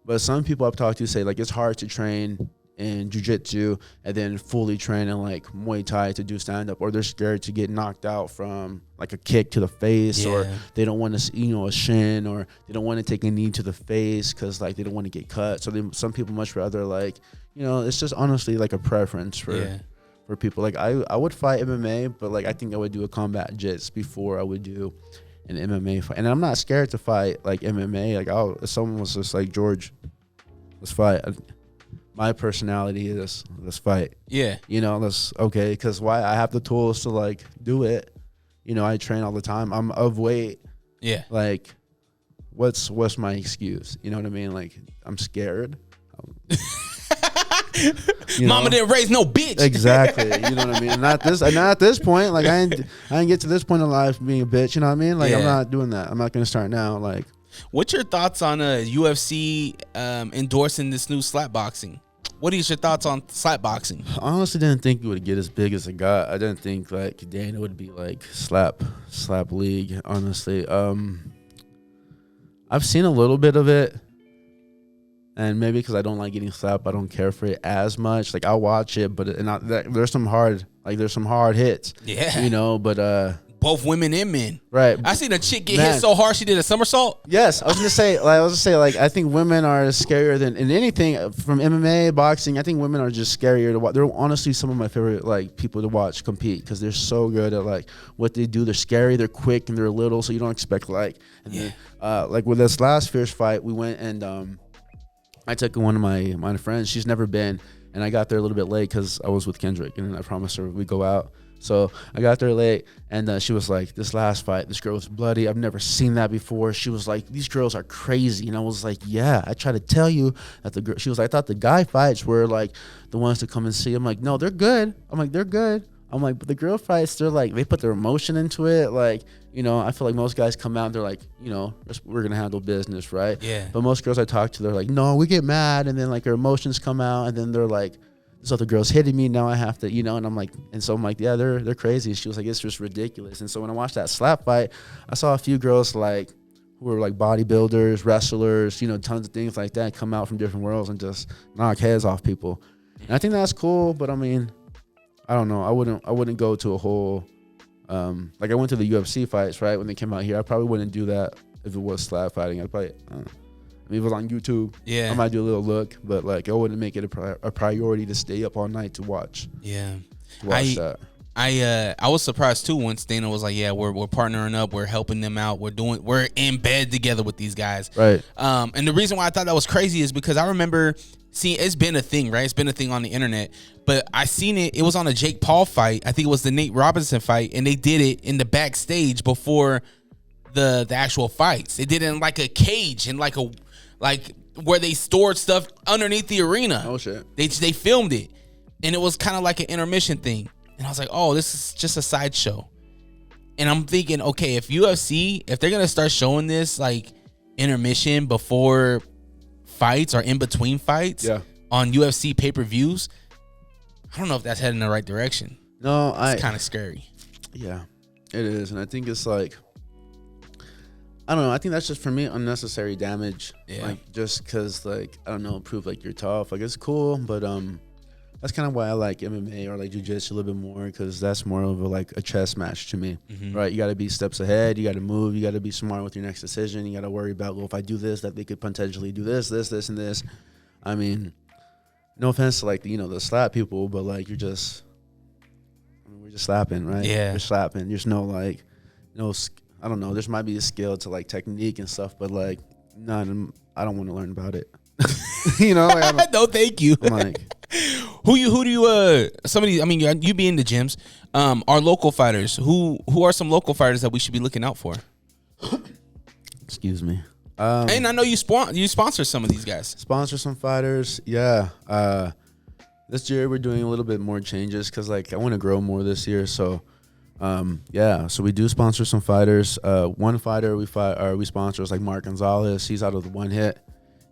But some people I've talked to say, like, it's hard to train in Jiu-Jitsu and then fully train in like Muay Thai to do stand-up, or they're scared to get knocked out from like a kick to the face, or they don't want to, a shin, or they don't want to take a knee to the face because like they don't want to get cut. So some people much rather like, it's just honestly like a preference for people. Like I would fight MMA, but like I think I would do a combat jits before I would do an MMA fight. And I'm not scared to fight like MMA. Like if someone was just like, George, let's fight. My personality is let's fight. Yeah. That's okay. Because why? I have the tools to like do it. I train all the time. I'm of weight. Yeah. Like, what's my excuse? You know what I mean? Like, I'm scared. Mama didn't raise no bitch. Exactly. You know what I mean? Not at this point. Like, I ain't get to this point in life being a bitch. You know what I mean? Like, I'm not doing that. I'm not gonna start now. Like, what's your thoughts on UFC endorsing this new slap boxing? What is your thoughts on slap boxing? I honestly didn't think it would get as big as it got. I didn't think like Dana would be like slap league. Honestly, I've seen a little bit of it, and maybe because I don't like getting slapped, I don't care for it as much. Like I'll watch it, but there's some hard hits. Yeah, but both women and men. Right. I seen a chick get hit so hard she did a somersault. Yes, I was gonna say I think women are scarier than in anything from MMA, boxing. I think women are just scarier to watch. They're honestly some of my favorite like people to watch compete because they're so good at like what they do. They're scary, they're quick, and they're little, so you don't expect like. Then, like with this last fierce fight, we went and I took one of my friends. She's never been, and I got there a little bit late because I was with Kendrick, and I promised her we'd go out. So I got there late, and she was like, this last fight, this girl was bloody. I've never seen that before. She was like, these girls are crazy. And I was like, yeah, I try to tell you that the girl. She was like, I thought the guy fights were like the ones to come and see. I'm like, no, they're good. I'm like, they're good. I'm like, but the girl fights, they're like, they put their emotion into it. Like, I feel like most guys come out and they're like, we're going to handle business, right? Yeah. But most girls I talk to, they're like, no, we get mad. And then like their emotions come out, and then they're like, this other girl's hitting me, now I have to, and I'm like, yeah, they're crazy. She was like, it's just ridiculous. And so when I watched that slap fight, I saw a few girls like who were like bodybuilders, wrestlers, tons of things like that come out from different worlds and just knock heads off people. And I think that's cool, but I mean, I don't know. I wouldn't go to a whole like I went to the UFC fights, right? When they came out here, I probably wouldn't do that if it was slap fighting. I'd probably if it was on YouTube, I might do a little look, but like I wouldn't make it a priority to stay up all night to watch. Yeah, that. I was surprised too once Dana was like, yeah, we're partnering up, we're helping them out, we're in bed together with these guys. Right. And the reason why I thought that was crazy is because I remember seeing, it's been a thing, right? It's been a thing on the internet, but I seen it. It was on a Jake Paul fight. I think it was the Nate Robinson fight, and they did it in the backstage before the actual fights. They did it in like a cage and like where they stored stuff underneath the arena. Oh shit. They filmed it, and it was kind of like an intermission thing. And I was like, oh, this is just a sideshow. And I'm thinking, okay, if they're gonna start showing this like intermission before fights or in between fights on UFC pay-per-views, I don't know if that's heading in the right direction. No, it's kind of scary. Yeah, it is, and I think it's like, I don't know. I think that's just for me unnecessary damage. Yeah. Like just because like I don't know, prove like you're tough. Like it's cool, but that's kind of why I like MMA or like Jiu-Jitsu a little bit more, because that's more of a chess match to me, right? You got to be steps ahead. You got to move. You got to be smart with your next decision. You got to worry about, well, if I do this, that they could potentially do this, and this. I mean, no offense to like the slap people, but like we're just slapping, right? Yeah, we're slapping. There's no like I don't know. There might be a skill to like technique and stuff, but like none. I don't want to learn about it. Like, no, thank you. I'm like, who do you somebody? I mean, you be in the gyms. Our local fighters. Who are some local fighters that we should be looking out for? Excuse me. And I know you sponsor some of these guys. Sponsor some fighters, yeah. This year we're doing a little bit more changes because like I want to grow more this year. So, so we do sponsor some fighters. One fighter we sponsor is like Mark Gonzalez. He's out of the One Hit.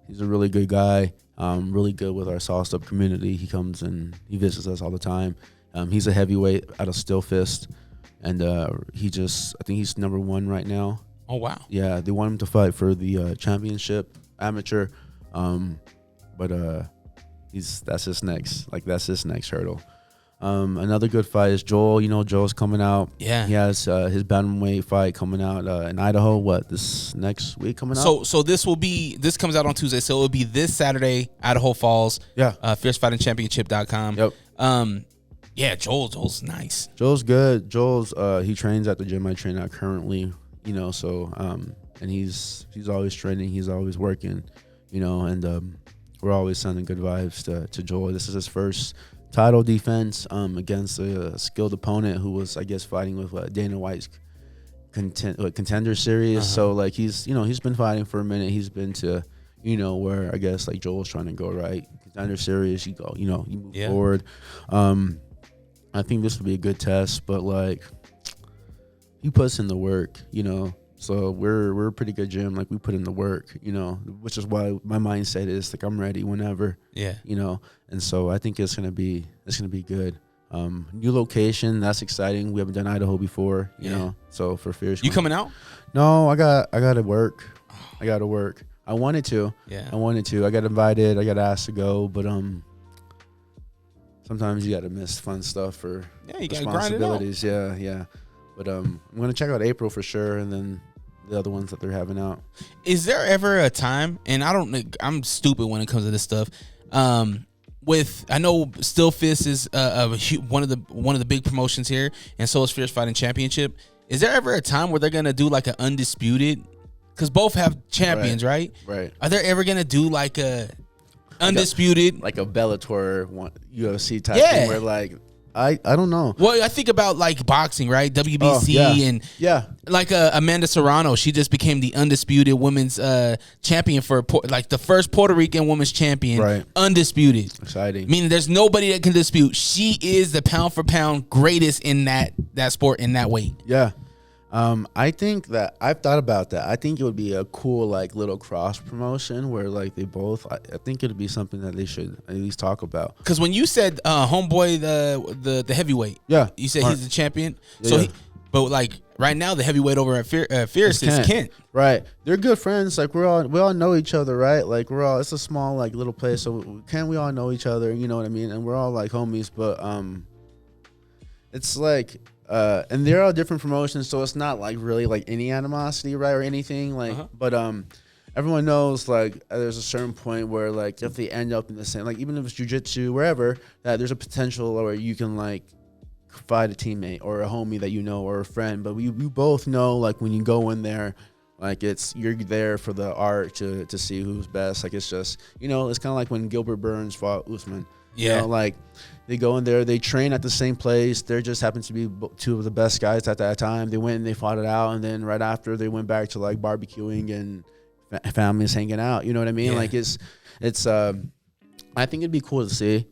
He's a really good guy. Really good with our Sauced Up community. He comes and he visits us all the time. He's a heavyweight out of Still Fist, and I think he's number 1 right now. Oh wow! Yeah, they want him to fight for the championship amateur, but that's his next hurdle. Another good fight is Joel. You know, Joel's coming out. Yeah. He has his bantamweight fight coming out in Idaho. This next week coming out? So this comes out on Tuesday. So it will be this Saturday, Idaho Falls. Yeah. FierceFightingChampionship.com. Yep. Yeah, Joel's nice. Joel's good. Joel's he trains at the gym I train at currently. You know, so and he's always training. He's always working. You know, and we're always sending good vibes to Joel. This is his first title defense against a skilled opponent who was, I guess, fighting with Dana White's contender series. So like he's been fighting for a minute. He's been to where I guess like Joel's trying to go, right? Contender series, you go, you move forward. I think this would be a good test, but like he puts in the work, So we're a pretty good gym. Like we put in the work, which is why my mindset is like I'm ready whenever. Yeah. And so I think it's gonna be good. New location, that's exciting. We haven't done Idaho before, you know. So for Fierce, you coming out? No, I got to work. I got to work. I wanted to. Yeah. I got invited. I got asked to go, but sometimes you got to miss fun stuff for responsibilities. Yeah. But I'm gonna check out April for sure, and then the other ones that they're having out. Is there ever a time, and I'm stupid when it comes to this stuff, I know Still Fist is one of the big promotions here, and so is Fierce Fighting Championship. Is there ever a time where they're gonna do like an undisputed? Because both have champions, right? Right. Are they ever gonna do like a undisputed, like a Bellator UFC type thing where like? I don't know. Well, I think about like boxing, right? WBC and like Amanda Serrano. She just became the undisputed women's champion for like the first Puerto Rican women's champion, right? Undisputed, exciting. Meaning there's nobody that can dispute. She is the pound for pound greatest in that sport in that weight. Yeah. I think that I've thought about that. I think it would be a cool like little cross promotion where like they both. I think it'd be something that they should at least talk about. Because when you said homeboy the heavyweight, you said he's the champion. But like right now the heavyweight over at Fierce is Kent. Right, they're good friends. Like we all know each other, right? Like it's a small like little place, so we all know each other. You know what I mean? And we're all like homies, but it's like. And they're all different promotions, so it's not like really like any animosity, right, or anything like. But everyone knows like there's a certain point where like if they end up in the same, like even if it's jiu-jitsu, wherever, that there's a potential where you can like fight a teammate or a homie that or a friend. But we both know like when you go in there, like you're there for the art to see who's best. Like it's just it's kind of like when Gilbert Burns fought Usman. Like they go in there, they train at the same place. There just happens to be two of the best guys at that time. They went and they fought it out, and then right after they went back to like barbecuing and families hanging out. You know what I mean? Yeah. Like it's. I think it'd be cool to see.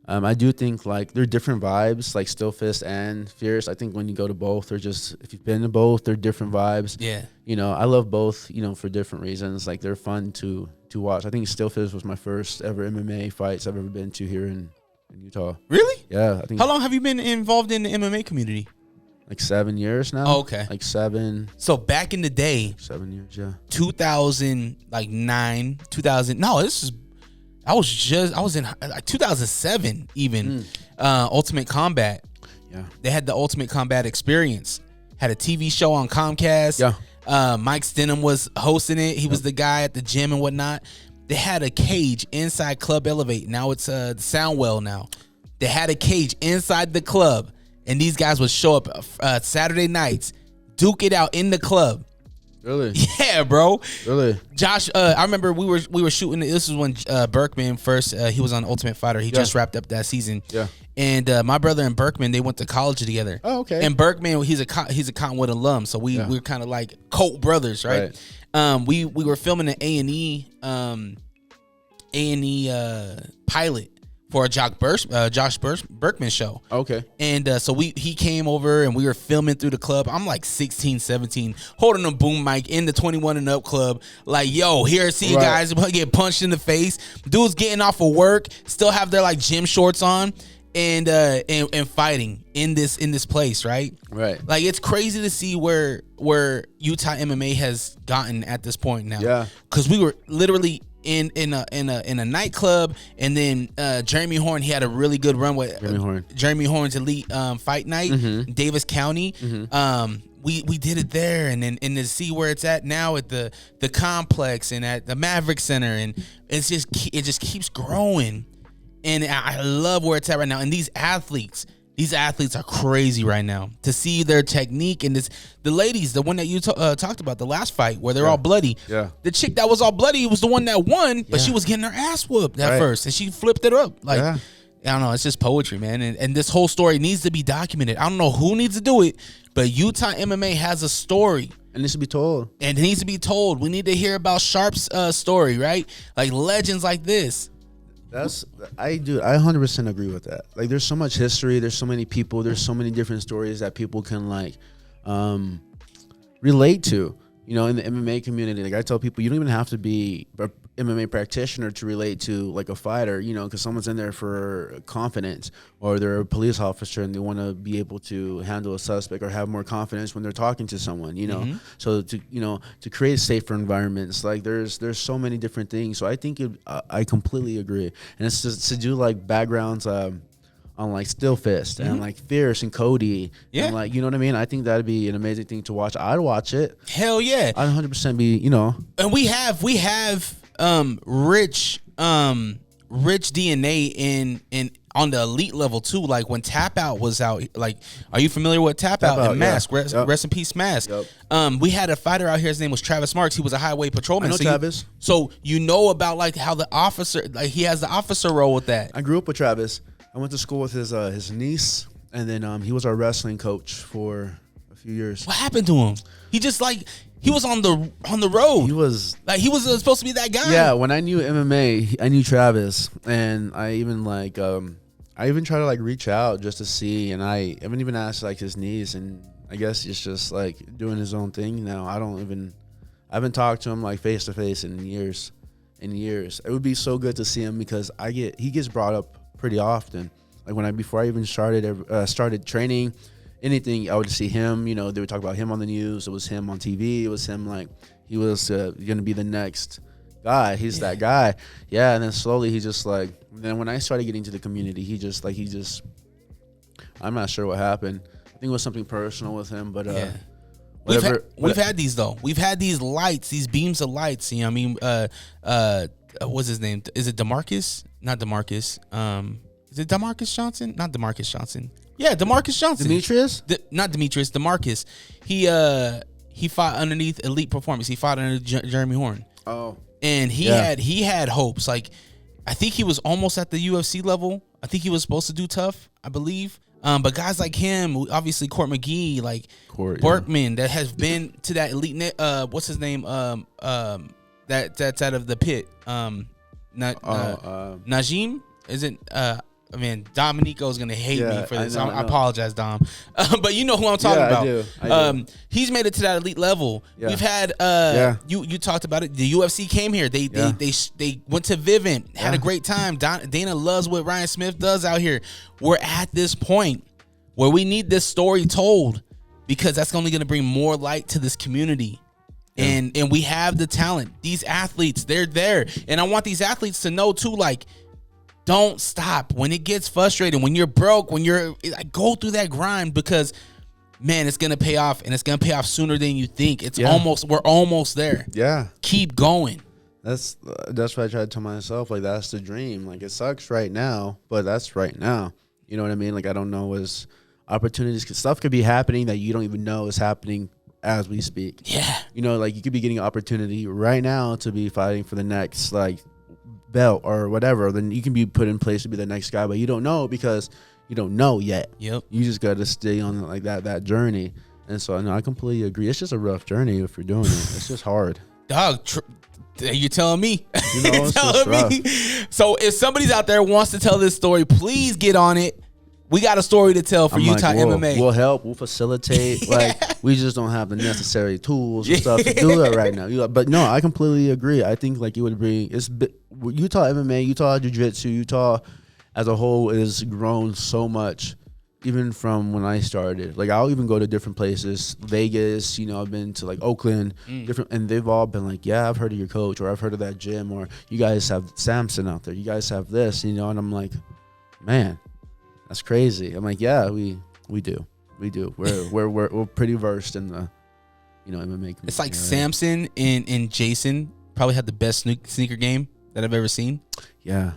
I do think like they're different vibes, like Still Fist and Fierce. I think when you go to both, they're just if you've been to both, they're different vibes. Yeah. I love both. For different reasons. Like they're fun to watch. I think Still Fist was my first ever MMA fights I've ever been to here in Utah. Really? Yeah. I think. How long have you been involved in the MMA community? Like 7 years now. Oh, okay. Like 7. So back in the day. 7 years, yeah. 2009, 2000. No, I was in like 2007 even. Ultimate Combat. Yeah. They had the Ultimate Combat Experience. Had a TV show on Comcast. Yeah. Mike Stenham was hosting it. He was the guy at the gym and whatnot. They had a cage inside Club Elevate. Now it's Soundwell now. They had a cage inside the club, and these guys would show up Saturday nights, duke it out in the club. Really? Yeah, bro. Really? Josh, I remember we were shooting. This was when Berkman first. He was on Ultimate Fighter. He just wrapped up that season. Yeah. And my brother and Berkman, they went to college together. Oh, okay. And Berkman, he's a Cottonwood alum, so we were kind of like Colt brothers, right? We were filming an A&E pilot for a Josh Berkman show. Okay. And so he came over and we were filming through the club. I'm like 16, 17, holding a boom mic in the 21 and up club. Like, yo, here, see you guys get punched in the face. Dudes getting off of work, still have their like gym shorts on and fighting in this place, right? Right. Like it's crazy to see where Utah MMA has gotten at this point now. Yeah. Because we were literally in a nightclub, and then Jeremy Horn, he had a really good run with Jeremy Horn's Elite Fight Night, Davis County. We did it there, and then to see where it's at now at the complex and at the Maverick Center, and it just keeps growing, and I love where it's at right now. And these athletes are crazy right now to see their technique. And the ladies, the one that you talked about, the last fight where they're all bloody. Yeah, the chick that was all bloody was the one that won, but she was getting her ass whooped at first, and she flipped it up like. Yeah. I don't know. It's just poetry, man. And this whole story needs to be documented. I don't know who needs to do it, but Utah MMA has a story. It needs to be told. And it needs to be told. We need to hear about Sharp's story, right? Like legends like this. I 100% agree with that. Like, there's so much history. There's so many people. There's so many different stories that people can like relate to. You know, in the MMA community, like I tell people, you don't even have to be a MMA practitioner to relate to like a fighter, you know, because someone's in there for confidence, or they're a police officer and they want to be able to handle a suspect or have more confidence when they're talking to someone, you know. So to create safer environments, like there's so many different things. So I think I completely agree, and it's just to do like backgrounds on like Still Fist and like Fierce and Cody. Yeah. And like, you know what I mean? I think that'd be an amazing thing to watch. I'd watch it. Hell yeah. I'd 100% be, you know. And we have rich DNA in on the elite level too. Like when Tap Out was out, like, are you familiar with Tap Out and Mask? Yeah. Rest in peace, Mask. Yep. We had a fighter out here. His name was Travis Marks. He was a highway patrolman. I know Travis. So you know about like how the officer, like he has the officer role with that. I grew up with Travis. I went to school with his niece, and then he was our wrestling coach for a few years. What happened to him? He just like he was on the road. He was supposed to be that guy. Yeah, when I knew MMA, I knew Travis, and I even like I even tried to like reach out just to see, and I haven't even asked like his niece, and I guess he's just like doing his own thing now. I haven't talked to him like face to face in years. It would be so good to see him because he gets brought up pretty often. Like before I even started training anything, I would see him. You know, they would talk about him on the news. It was him on TV. It was him like he was gonna be the next guy. He's that guy. Yeah, and then slowly he just like. Then when I started getting to the community, he just I'm not sure what happened. I think it was something personal with him, but We've had these though. We've had these lights, these beams of lights. You know what I mean? What's his name? Is it DeMarcus? Not DeMarcus. Is it DeMarcus Johnson? Not DeMarcus Johnson. Yeah, DeMarcus Johnson. Demetrius? Not Demetrius. DeMarcus. He fought underneath Elite Performance. He fought under Jeremy Horn. Oh. And he had hopes. Like, I think he was almost at the UFC level. I think he was supposed to do tough, I believe. But guys like him, obviously Court McGee, like Berkman, that has been to that elite. What's his name? That's out of the pit. Najim, isn't? Dominico's gonna hate me for this. I apologize, Dom. But you know who I'm talking about. I do. He's made it to that elite level. Yeah. We've had you talked about it. The UFC came here. They went to Vivint, had a great time. Dana loves what Ryan Smith does out here. We're at this point where we need this story told because that's only gonna bring more light to this community. Yeah. And we have the talent. These athletes, they're there. And I want these athletes to know too, like, don't stop when it gets frustrating, when you're broke, when you're like, go through that grind because, man, it's gonna pay off, and it's gonna pay off sooner than you think. We're almost there. Yeah, keep going. That's what I try to tell myself. Like, that's the dream. Like, it sucks right now, but that's right now. You know what I mean? Like, I don't know as opportunities, cause stuff could be happening that you don't even know is happening as we speak. Yeah, you know, like you could be getting an opportunity right now to be fighting for the next like belt or whatever, then you can be put in place to be the next guy, but you don't know because you don't know yet. Yep. You just got to stay on like that journey. And so I completely agree. It's just a rough journey if you're doing it. It's just hard. Dog, you're telling me. You know, you're telling me. So if somebody's out there wants to tell this story, please get on it. We got a story to tell for Utah MMA. We'll help. We'll facilitate. Like, we just don't have the necessary tools and stuff to do that right now. But no, I completely agree. I think like it would bring Utah MMA, Utah Jiu-Jitsu, Utah as a whole is grown so much even from when I started. Like, I'll even go to different places, Vegas, you know, I've been to like Oakland, different, and they've all been like, yeah, I've heard of your coach, or I've heard of that gym, or you guys have Samson out there, you guys have this, you know, and I'm like, man, that's crazy. I'm like, yeah, we do. We're pretty versed in the, you know, MMA community. It's like Samson and Jason probably had the best sneaker game that I've ever seen. Yeah.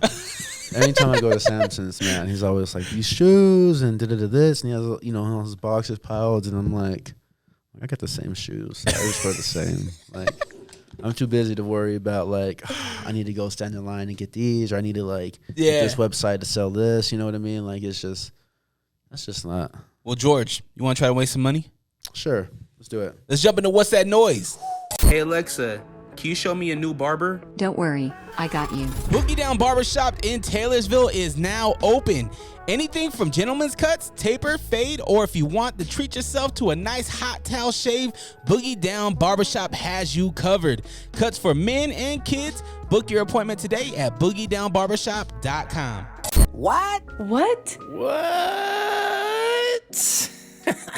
Anytime I go to Samson's, man, he's always like, these shoes and this, and he has, you know, all his boxes piled, and I'm like, I got the same shoes. I just wear the same. Like, I'm too busy to worry about, like, I need to go stand in line and get these, or I need to, like, get this website to sell this, you know what I mean? Like, that's just not. Well, George, you want to try to waste some money? Sure. Let's do it. Let's jump into What's That Noise? Hey, Alexa, can you show me a new barber? Don't worry, I got you. Boogie Down Barbershop in Taylorsville is now open. Anything from gentleman's cuts, taper, fade, or if you want to treat yourself to a nice hot towel shave, Boogie Down Barbershop has you covered. Cuts for men and kids. Book your appointment today at boogiedownbarbershop.com. What?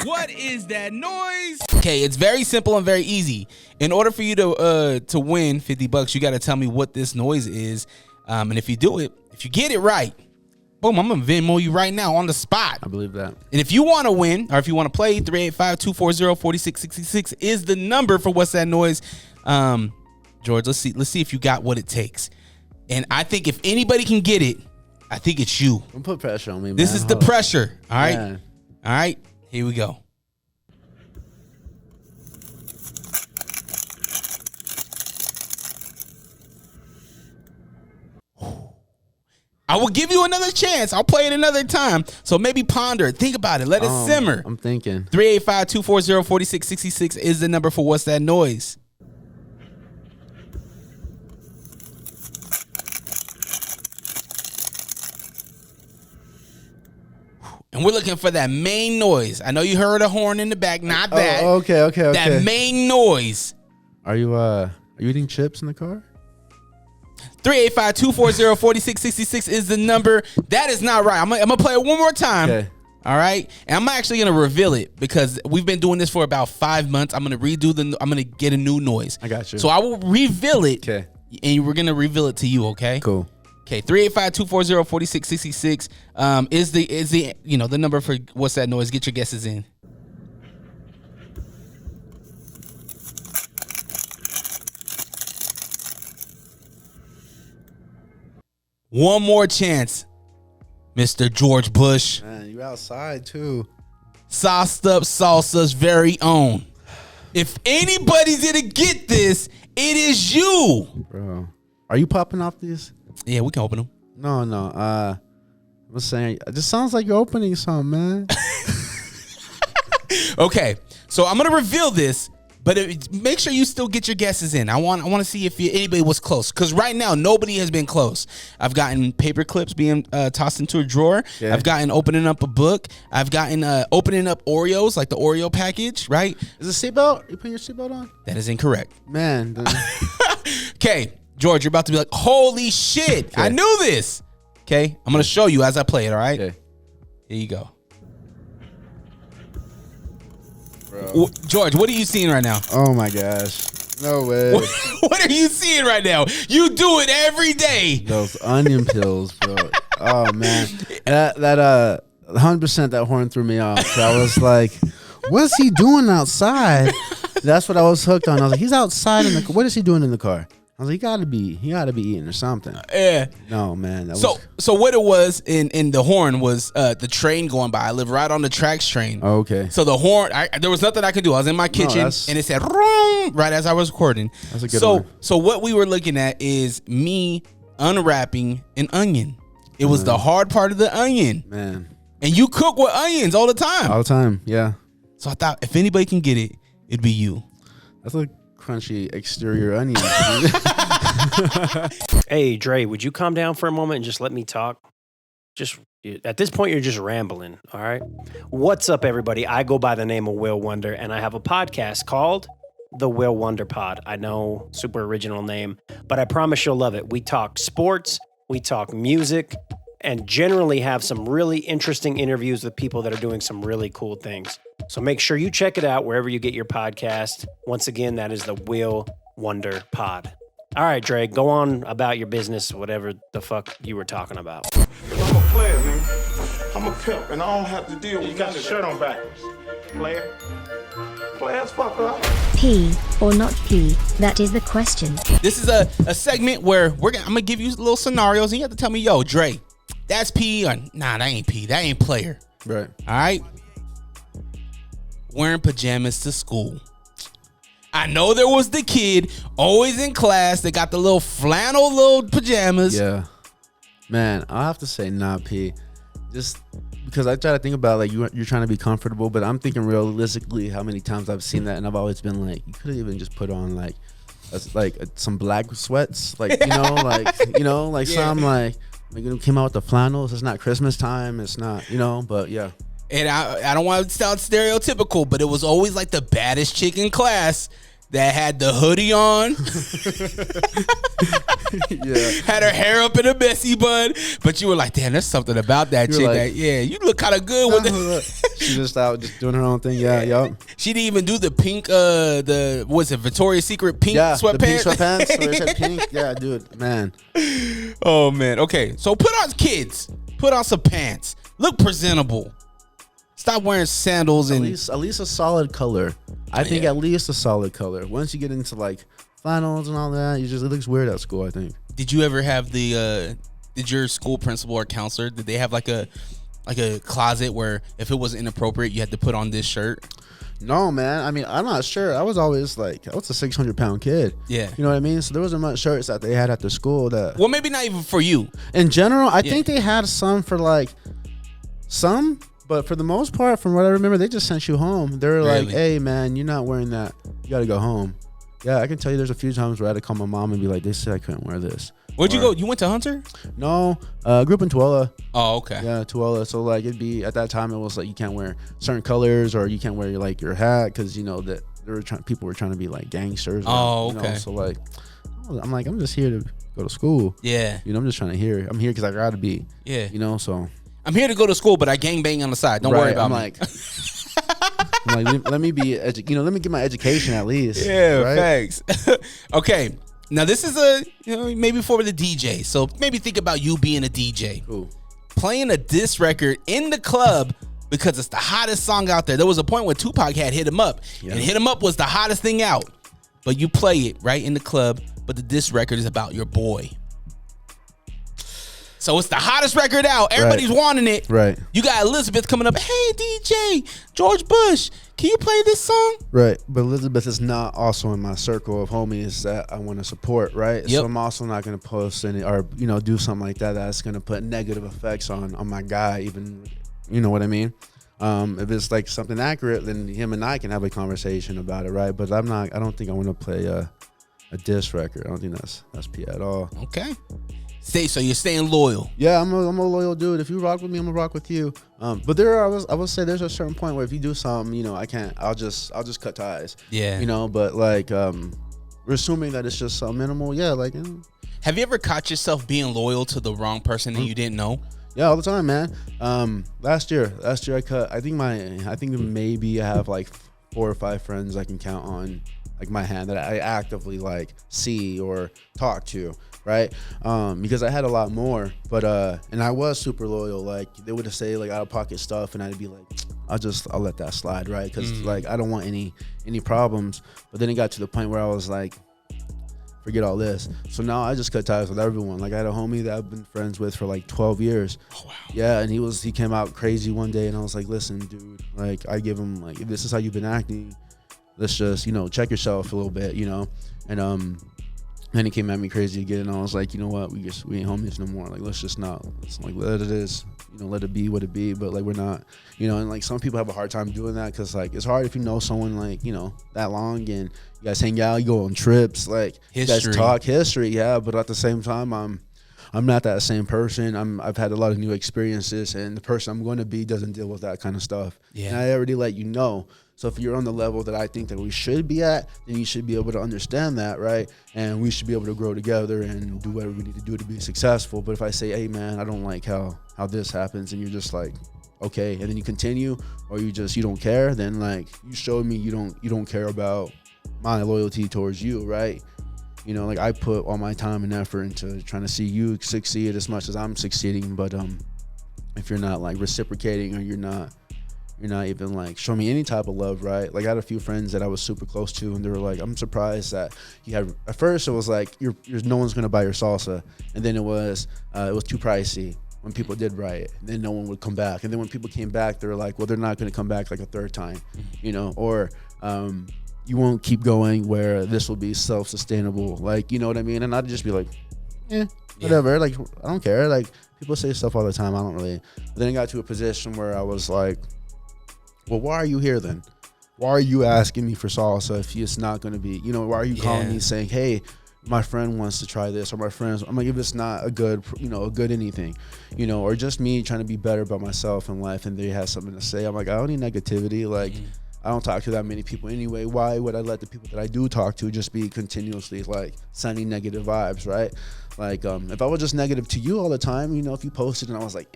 What is that noise? Okay, it's very simple and very easy. In order for you to win $50, you got to tell me what this noise is. And if you do it, if you get it right, boom, I'm going to Venmo you right now on the spot. I believe that. And if you want to win, or if you want to play, 385-240-4666 is the number for What's That Noise. George, let's see if you got what it takes. And I think if anybody can get it, I think it's you. Don't put pressure on me, man. This is the pressure. All right. Yeah. All right. Here we go. I will give you another chance. I'll play it another time. So maybe ponder. Think about it. Let it simmer. I'm thinking. 385-240-4666 is the number for What's That Noise. And we're looking for that main noise. I know you heard a horn in the back. Not that. Oh, okay. That main noise. Are you eating chips in the car? 385-240-4666 is the number. That is not right. I'm gonna play it one more time. Okay. All right. And I'm actually gonna reveal it because we've been doing this for about 5 months. I'm gonna get a new noise. I got you. So I will reveal it. Okay. And we're gonna reveal it to you, okay? Cool. Okay, 385-240-4666 is the the number for What's That Noise. Get your guesses in. One more chance, Mr. George Bush. Man, you outside too. Sauced Up Salsa's very own. If anybody's gonna get this, it is you. Bro. Are you popping off these? Yeah, we can open them. No. I was saying, it just sounds like you're opening something, man. Okay, so I'm gonna reveal this, but make sure you still get your guesses in. I want to see if anybody was close, because right now nobody has been close. I've gotten paper clips being tossed into a drawer. Yeah. I've gotten opening up a book. I've gotten opening up Oreos, like the Oreo package. Right? Is the seatbelt? You putting your seatbelt on? That is incorrect, man. Okay, George, you're about to be like, holy shit! Okay. I knew this. Okay, I'm gonna show you as I play it. All right. Okay. Here you go. Bro. George, what are you seeing right now? Oh my gosh. No way. What are you seeing right now? You do it every day. Those onion pills, bro. Oh man. That 100% that horn threw me off. So I was like, what's he doing outside? That's what I was hooked on. I was like, he's outside in the car. What is he doing in the car? I was like, he gotta be eating or something. Yeah. No, man. So what it was in the horn was the train going by. I live right on the tracks train. Oh, okay. So the horn, there was nothing I could do. I was in my kitchen and it said "Room" right as I was recording. That's a good one. So what we were looking at is me unwrapping an onion. It was the hard part of the onion. Man. And you cook with onions all the time. All the time, yeah. So I thought if anybody can get it, it'd be you. That's a crunchy exterior onion. Hey, Dre, would you calm down for a moment and just let me talk? Just at this point, you're just rambling, all right? What's up, everybody? I go by the name of Will Wonder, and I have a podcast called The Will Wonder Pod. I know, super original name, but I promise you'll love it. We talk sports, we talk music, and generally have some really interesting interviews with people that are doing some really cool things. So make sure you check it out wherever you get your podcast. Once again, that is the Will Wonder Pod. All right, Dre, go on about your business, whatever the fuck you were talking about. I'm a player, man. I'm a pimp, and I don't have to deal with. You got your shirt on backwards. Player. Players, fuck up. P or not P? That is the question. This is a segment where I'm gonna give you little scenarios, and you have to tell me, yo, Dre, that's P, or nah, that ain't P, that ain't player. Right. All right. Wearing pajamas to school. I know there was the kid always in class that got the little flannel little pajamas. Yeah. Man, I'll have to say not P. Just because I try to think about like you're trying to be comfortable, but I'm thinking realistically how many times I've seen that, and I've always been like, you could have even just put on some black sweats, like Yeah. some like it came out with the flannels. It's not Christmas time. It's not, but yeah. And I don't want to sound stereotypical, but it was always like the baddest chick in class that had the hoodie on. Yeah. Had her hair up in a messy bun. But you were like, damn, there's something about that chick. Like, you look kind of good with it. She's just out just doing her own thing. Yeah, yup. She didn't even do the pink, Victoria's Secret pink sweatpants? The pink sweatpants. Where it said pink. Yeah, dude, man. Oh, man. Okay, so put on some pants. Look presentable. Stop wearing sandals and at least a solid color. I think at least a solid color. Once you get into like flannels and all that, it looks weird at school, I think. Did you ever have did your school principal or counselor, did they have like a closet where if it was inappropriate you had to put on this shirt? No, man. I mean, I'm not sure. I was always like, I was a 600-pound kid. Yeah. You know what I mean? So there wasn't much shirts that they had at the school that. Well, maybe not even for you. In general, I think they had some for like some. But for the most part, from what I remember, they just sent you home. They were like, hey, man, you're not wearing that. You got to go home. Yeah, I can tell you there's a few times where I had to call my mom and be like, they said I couldn't wear this. Where'd you go? You went to Hunter? No, I grew up in Tooele. Oh, okay. Yeah, Tooele. So, like, it'd be, at that time, it was like you can't wear certain colors or you can't wear, like, your hat because, that people were trying to be, like, gangsters. Oh, okay. So, like, I'm like, I'm just here to go to school. Yeah. I'm just trying to hear. I'm here because I got to be. Yeah. So. I'm here to go to school, but I gangbang on the side. Don't worry about me. I'm like, let me be, let me get my education at least. Yeah, right? thanks. Okay, now this is maybe for the DJ. So maybe think about you being a DJ. Cool. Playing a diss record in the club because it's the hottest song out there. There was a point when Tupac had Hit 'Em Up, and Hit 'Em Up was the hottest thing out. But you play it right in the club, but the diss record is about your boy. So it's the hottest record out. Everybody's wanting it. Right. You got Elizabeth coming up. Hey, DJ, George Bush, can you play this song? Right. But Elizabeth is not also in my circle of homies that I want to support, right? Yep. So I'm also not going to post any or, do something like that that's going to put negative effects on my guy, even, you know what I mean? If it's like something accurate, then him and I can have a conversation about it, right? But I don't think I want to play a diss record. I don't think that's P at all. Okay. So you're staying loyal. Yeah, I'm a loyal dude. If you rock with me, I'm gonna rock with you. But I will say there's a certain point where if you do something, I'll just cut ties. Yeah. But like we're assuming that it's just some minimal. Yeah, like. Have you ever caught yourself being loyal to the wrong person that you didn't know? Yeah, all the time, man. Last year I cut. I think maybe I have like 4 or 5 friends I can count on like my hand that I actively like see or talk to. Right, because I had a lot more, but and I was super loyal. Like they would say like out of pocket stuff, and I'd be like, I'll let that slide, right? Because like I don't want any problems. But then it got to the point where I was like, forget all this. So now I just cut ties with everyone. Like I had a homie that I've been friends with for like 12 years. Oh wow. Yeah, and he came out crazy one day, and I was like, listen, dude, like I give him like if this is how you've been acting, let's just check yourself a little bit, and then he came at me crazy again, and I was like, you know what, we ain't homies no more. Like, let's just not. It's like, let it is, let it be what it be. But like, we're not, and like some people have a hard time doing that because like it's hard if you know someone like that long and you guys hang out, you go on trips, like history. You guys talk history, yeah. But at the same time, I'm not that same person. I've had a lot of new experiences, and the person I'm going to be doesn't deal with that kind of stuff. Yeah. And I already let you know. So if you're on the level that I think that we should be at, then you should be able to understand that, right? And we should be able to grow together and do whatever we need to do to be successful. But if I say, hey man, I don't like how this happens, and you're just like, okay, and then you continue, or you don't care, then like you showed me you don't care about my loyalty towards you, right? You know, like I put all my time and effort into trying to see you succeed as much as I'm succeeding, but if you're not like reciprocating, or you're not even like showing me any type of love, right? Like I had a few friends that I was super close to, and they were like, I'm surprised that you had, at first it was like you're no one's gonna buy your salsa, and then it was too pricey when people did riot, and then no one would come back, and then when people came back, they were like, well, they're not gonna come back like a third time, you know, or you won't keep going where this will be self-sustainable, like, you know what I mean? And I'd just be like, whatever, like I don't care, like people say stuff all the time, I don't really. But then I got to a position where I was like, well, why are you here then? Why are you asking me for salsa if it's not going to be, you know, why are you calling me saying, hey, my friend wants to try this, or my friends, I'm like, if it's not a good, you know, a good anything, you know, or just me trying to be better about myself in life, and they have something to say, I'm like, I don't need negativity. Like, I don't talk to that many people anyway. Why would I let the people that I do talk to just be continuously like sending negative vibes, right? Like, if I was just negative to you all the time, you know, if you posted and I was like,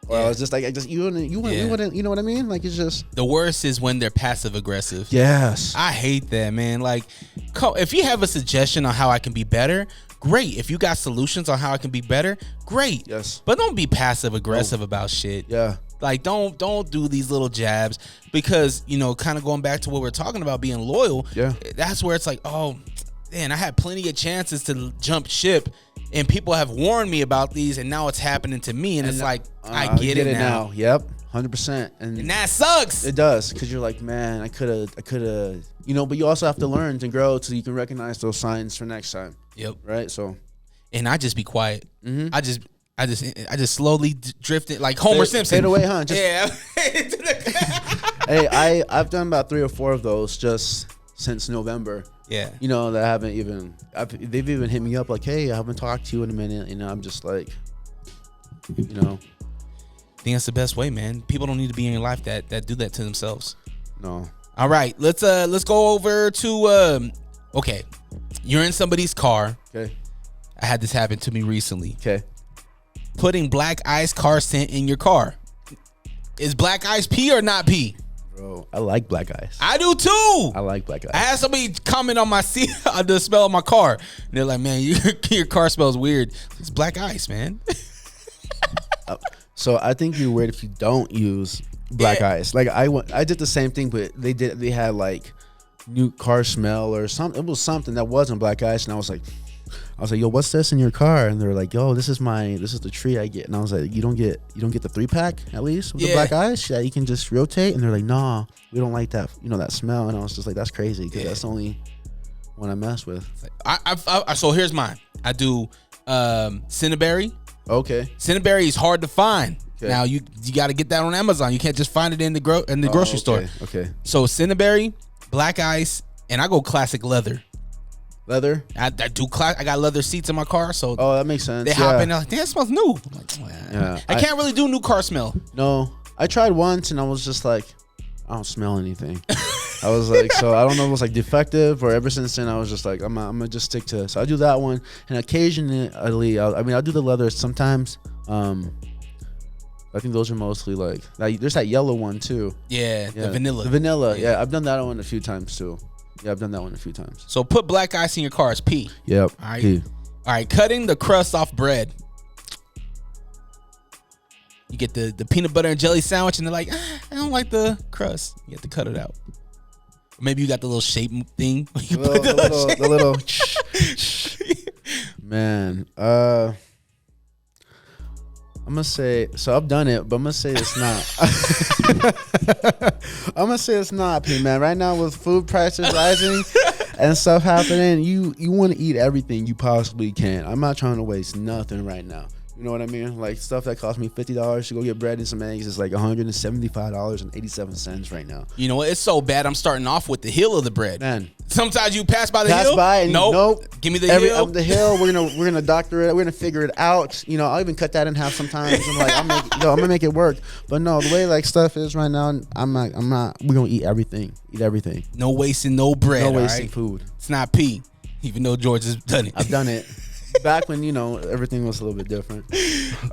or I was just like, you wouldn't, you know what I mean? Like, it's just, the worst is when they're passive aggressive. Yes, I hate that, man. Like, if you have a suggestion on how I can be better, great. If you got solutions on how I can be better, great. Yes, but don't be passive aggressive about shit. Yeah. Like, don't do these little jabs, because, you know, kind of going back to what we're talking about, being loyal. Yeah. That's where it's like, oh, man, I had plenty of chances to jump ship, and people have warned me about these, and now it's happening to me, and it's like, I get it now. Yep, 100%. And that sucks. It does, because you're like, man, I could have, you know, but you also have to learn to grow so you can recognize those signs for next time. Yep. Right. So, and I just be quiet. I just slowly drifted like Homer Simpson. Fade away, huh? Yeah. Hey, I've done about 3 or 4 of those just since November. Yeah. You know, that haven't even, they've even hit me up like, hey, I haven't talked to you in a minute. You know, I'm just like, you know. I think that's the best way, man. People don't need to be in your life that do that to themselves. No. All right, let's go over to okay. You're in somebody's car. Okay. I had this happen to me recently. Okay. Putting black ice car scent in your car. Is black ice pee or not pee? Bro, I like black ice. I do too. I like black ice. I had somebody comment on my seat, on the smell of my car. And they're like, man, your car smells weird. It's black ice, man. So I think you're weird if you don't use black ice. Like I did the same thing, but they had like new car smell or something. It was something that wasn't black ice, and I was like, yo, what's this in your car? And they're like, yo, this is the tree I get. And I was like, you don't get the 3-pack at least with the black ice? Yeah, you can just rotate. And they're like, nah, we don't like that, you know, that smell. And I was just like, that's crazy, because that's the only one I mess with. So here's mine. I do Cinnaberry. Okay. Cinnaberry is hard to find. Okay. Now you got to get that on Amazon. You can't just find it in the grocery store. Okay. So Cinnaberry, black ice, and I go classic leather. Leather? I do. I got leather seats in my car, so that makes sense. they hop in. They're like, damn, it smells new. I'm like, yeah. I can't really do new car smell. No, I tried once, and I was just like, I don't smell anything. I was like, so I don't know if it was like defective, or ever since then I was just like, I'm gonna just stick to. So I do that one, and occasionally, I'll do the leather sometimes. I think those are mostly like there's that yellow one too. Yeah, the vanilla. The vanilla. Yeah, I've done that one a few times too. Yeah, I've done that one a few times. So put black ice in your car. It's pee. Yep. All right. Pee. All right. Cutting the crust off bread. You get the peanut butter and jelly sandwich, and they're like, I don't like the crust. You have to cut it out. Or maybe you got the little shape thing. You put the little man. I'm gonna say, so I've done it, but I'm gonna say it's not. I'm gonna say it's not, P, man. Right now with food prices rising and stuff happening, you want to eat everything you possibly can. I'm not trying to waste nothing right now. You know what I mean? Like stuff that cost me $50 to go get bread and some eggs is like $175.87 right now. You know what? It's so bad. I'm starting off with the heel of the bread. Man, Sometimes you pass by the hill. Pass by and nope. Give me the hill. The hill. We're gonna doctor it. We're gonna figure it out. You know, I'll even cut that in half sometimes. I'm like, I'm gonna make it work. But no, the way like stuff is right now, I'm not. We're gonna eat everything. No wasting no bread. No wasting food. It's not P. Even though George has done it. I've done it. Back when, everything was a little bit different.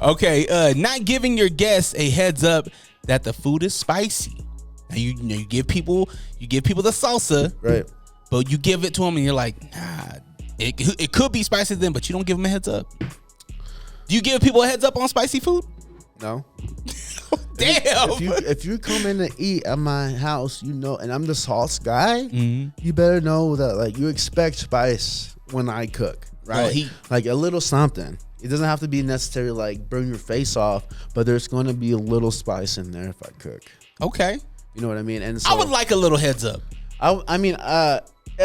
Okay, not giving your guests a heads up that the food is spicy. Now you give people the salsa, right? But you give it to them and you're like, nah, it could be spicy then, but you don't give them a heads up. Do you give people a heads up on spicy food? No. Damn. If you come in to eat at my house, and I'm the sauce guy, you better know that like you expect spice when I cook. Right, like a little something. It doesn't have to be necessarily like burn your face off, but there's going to be a little spice in there if I cook. Okay, you know what I mean. And so, I would like a little heads up. I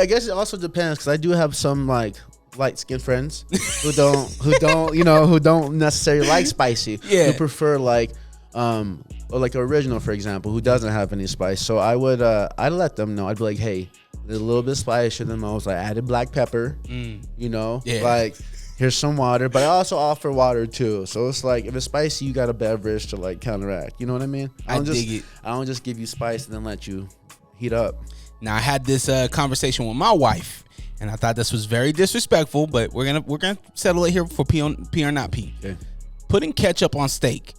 guess it also depends because I do have some like light skinned friends who don't necessarily like spicy. Yeah, who prefer like original, for example, who doesn't have any spice. So I would I'd let them know. I'd be like, hey. A little bit spicier than most. I added black pepper, like here's some water, but I also offer water too. So it's like if it's spicy, you got a beverage to like counteract. You know what I mean? I dig it. I don't just give you spice and then let you heat up. Now I had this conversation with my wife, and I thought this was very disrespectful, but we're gonna settle it here for P or not P. Okay. Putting ketchup on steak,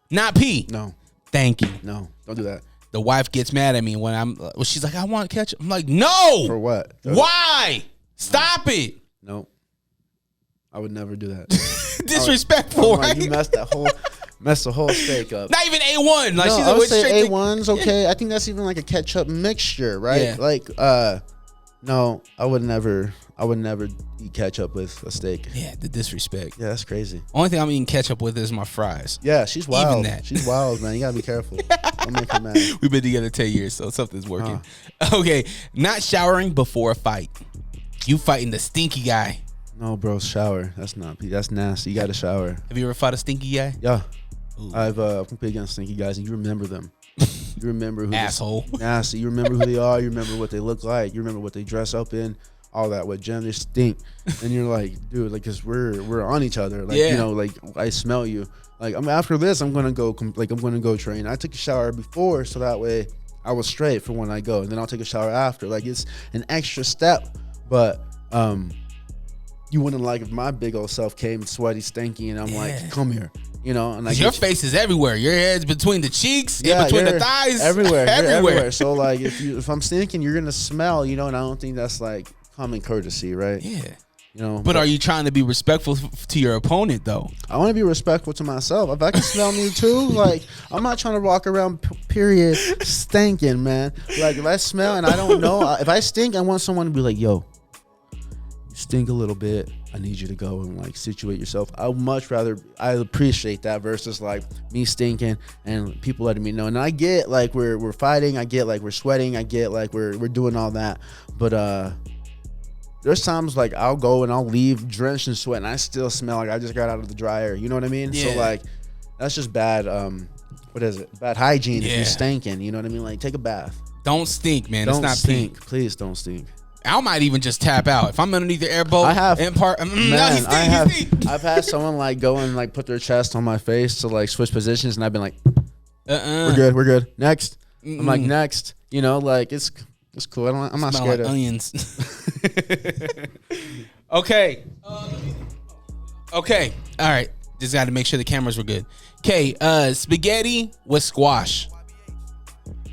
not P. No. Thank you. No, don't do that. The wife gets mad at me when she's like, I want ketchup. I'm like, no. For what? Why? Stop it. No. I would never do that. Disrespectful, right? You messed the whole steak up. Not even A1. Like, no, she's I would like, say A1's okay. Yeah. I think that's even like a ketchup mixture, right? Yeah. Like, no, I would never eat ketchup with a steak. Yeah, the disrespect. Yeah, that's crazy. Only thing I'm eating ketchup with is my fries. Yeah, she's wild. Even that. She's wild, man. You gotta be careful. Don't make her mad. We've been together 10 years, so something's working. Okay, not showering before a fight. You fighting the stinky guy. No, bro, shower. That's nasty. You gotta shower. Have you ever fought a stinky guy? Yeah. Ooh. I've competed against stinky guys, and you remember them. You remember who asshole. Nasty. You remember who they are. You remember what they look like. You remember what they dress up in. All that. What gender stink. And you're like, dude, like, cause we're on each other. Like, like I smell you. Like, after this, I'm gonna go train. I took a shower before, so that way I was straight for when I go, and then I'll take a shower after. Like, it's an extra step, but you wouldn't like if my big old self came sweaty, stinky, and I'm like, come here. And your face is everywhere. Your head's between the cheeks, in between the thighs, everywhere. Everywhere. So like, if I'm stinking, you're gonna smell, and I don't think that's like common courtesy, right? Yeah. But are you trying to be respectful to your opponent though? I want to be respectful to myself. If I can smell me too, like I'm not trying to walk around period stinking, man. Like if I smell and I don't know, if I stink, I want someone to be like, yo, you stink a little bit. I need you to go and like situate yourself. I appreciate that versus like me stinking and people letting me know. And I get like we're fighting. I get like we're sweating. I get like we're doing all that. But there's times like I'll go and I'll leave drenched in sweat and I still smell like I just got out of the dryer. You know what I mean? Yeah. So like that's just bad. What is it? Bad hygiene if you're stinking. You know what I mean? Like take a bath. Don't stink, man. Don't it's not stink. pink. Please don't stink. I might even just tap out if I'm underneath the airboat. I've had someone like go and like put their chest on my face to like switch positions, and I've been like, we're good. Next, I'm like next. Like it's cool. I'm not scared like of onions. Okay. Okay. All right. Just got to make sure the cameras were good. Okay. Spaghetti with squash.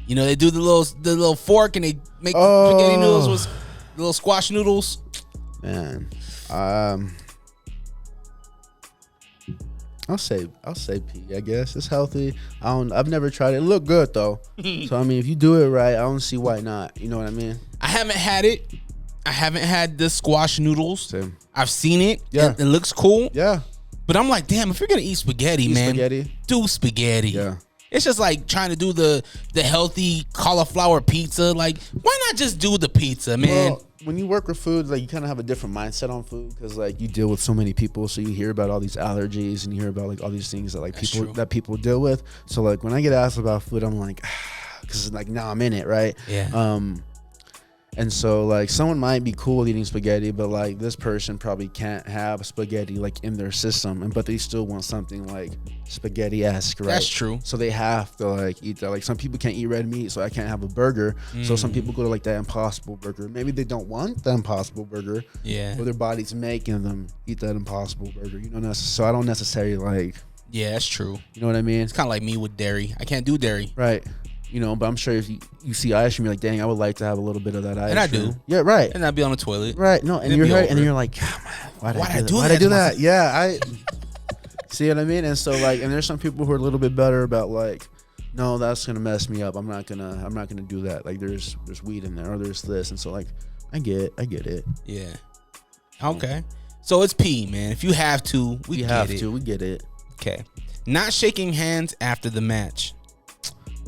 They do the little fork and they make spaghetti noodles with little squash noodles. Man, I'll say P. I guess it's healthy. I've never tried it. It looked good though. So I mean, if you do it right, I don't see why not. You know what I mean? I haven't had it. I haven't had the squash noodles. Same. I've seen it. Yeah, it looks cool. Yeah, but I'm like, damn, if you're gonna eat spaghetti, do spaghetti. Yeah. It's just like trying to do the healthy cauliflower pizza. Like, why not just do the pizza, man? Well, when you work with food, like you kind of have a different mindset on food because like you deal with so many people, so you hear about all these allergies and you hear about like all these things that like people deal with. So like when I get asked about food, I'm like, because like now I'm in it, right? Yeah. And so like someone might be cool eating spaghetti, but like this person probably can't have spaghetti like in their system, but they still want something like spaghetti-esque, right? That's true. So they have to like eat that. Like some people can't eat red meat, so I can't have a burger. So some people go to like that Impossible Burger. Maybe they don't want the Impossible Burger. Yeah. Or their body's making them eat that Impossible Burger. You know, so I don't necessarily like. Yeah, that's true. You know what I mean? It's kind of like me with dairy. I can't do dairy. Right. You know, but I'm sure if you see ice cream, you're like, dang, I would like to have a little bit of that ice cream. And I do. Yeah, right. And I'd be on the toilet. Right. No, and It'd you're be hurt, over. and you're like, oh, man, why'd I do to that? Yeah, I see what I mean. And so like, and there's some people who are a little bit better about like, no, that's gonna mess me up. I'm not gonna do that. Like, there's weed in there, or there's this, and so like, I get it. Yeah. Okay. So it's P, man. If you have to, we get it. Okay. Not shaking hands after the match.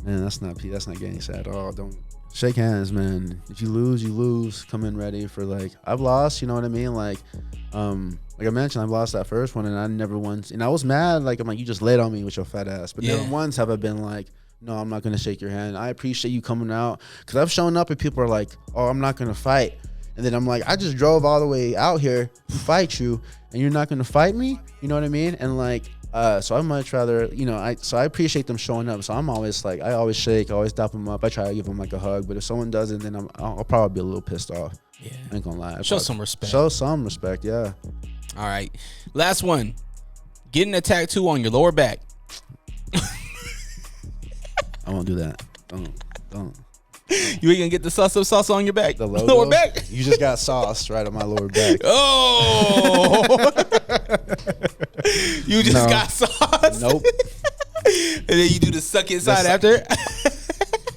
Man, that's not gangsta at all. Don't shake hands, man. If you lose, you lose. Come in ready for like, I've lost, you know what I mean? Like I mentioned, I've lost that first one, and I never once, and I was mad. Like, I'm like, you just laid on me with your fat ass. But never once have I been like, no, I'm not gonna shake your hand. I appreciate you coming out, because I've shown up and people are like, oh, I'm not gonna fight. And then I'm like, I just drove all the way out here to fight you, and you're not gonna fight me? You know what I mean? And like, so I'd much rather, you know, I appreciate them showing up. So I'm always like, I always shake, I always dap them up. I try to give them like a hug. But if someone doesn't, then I'll probably be a little pissed off. Yeah. I ain't gonna lie. Show some respect. Show some respect, yeah. All right. Last one. Getting a tattoo on your lower back. I won't do that. Don't. You ain't gonna get the Sauced Up Salsa on your back? The logo? Lower back? You just got sauce right on my lower back. Oh. You just got sauce? Nope. And then you do the suck inside after?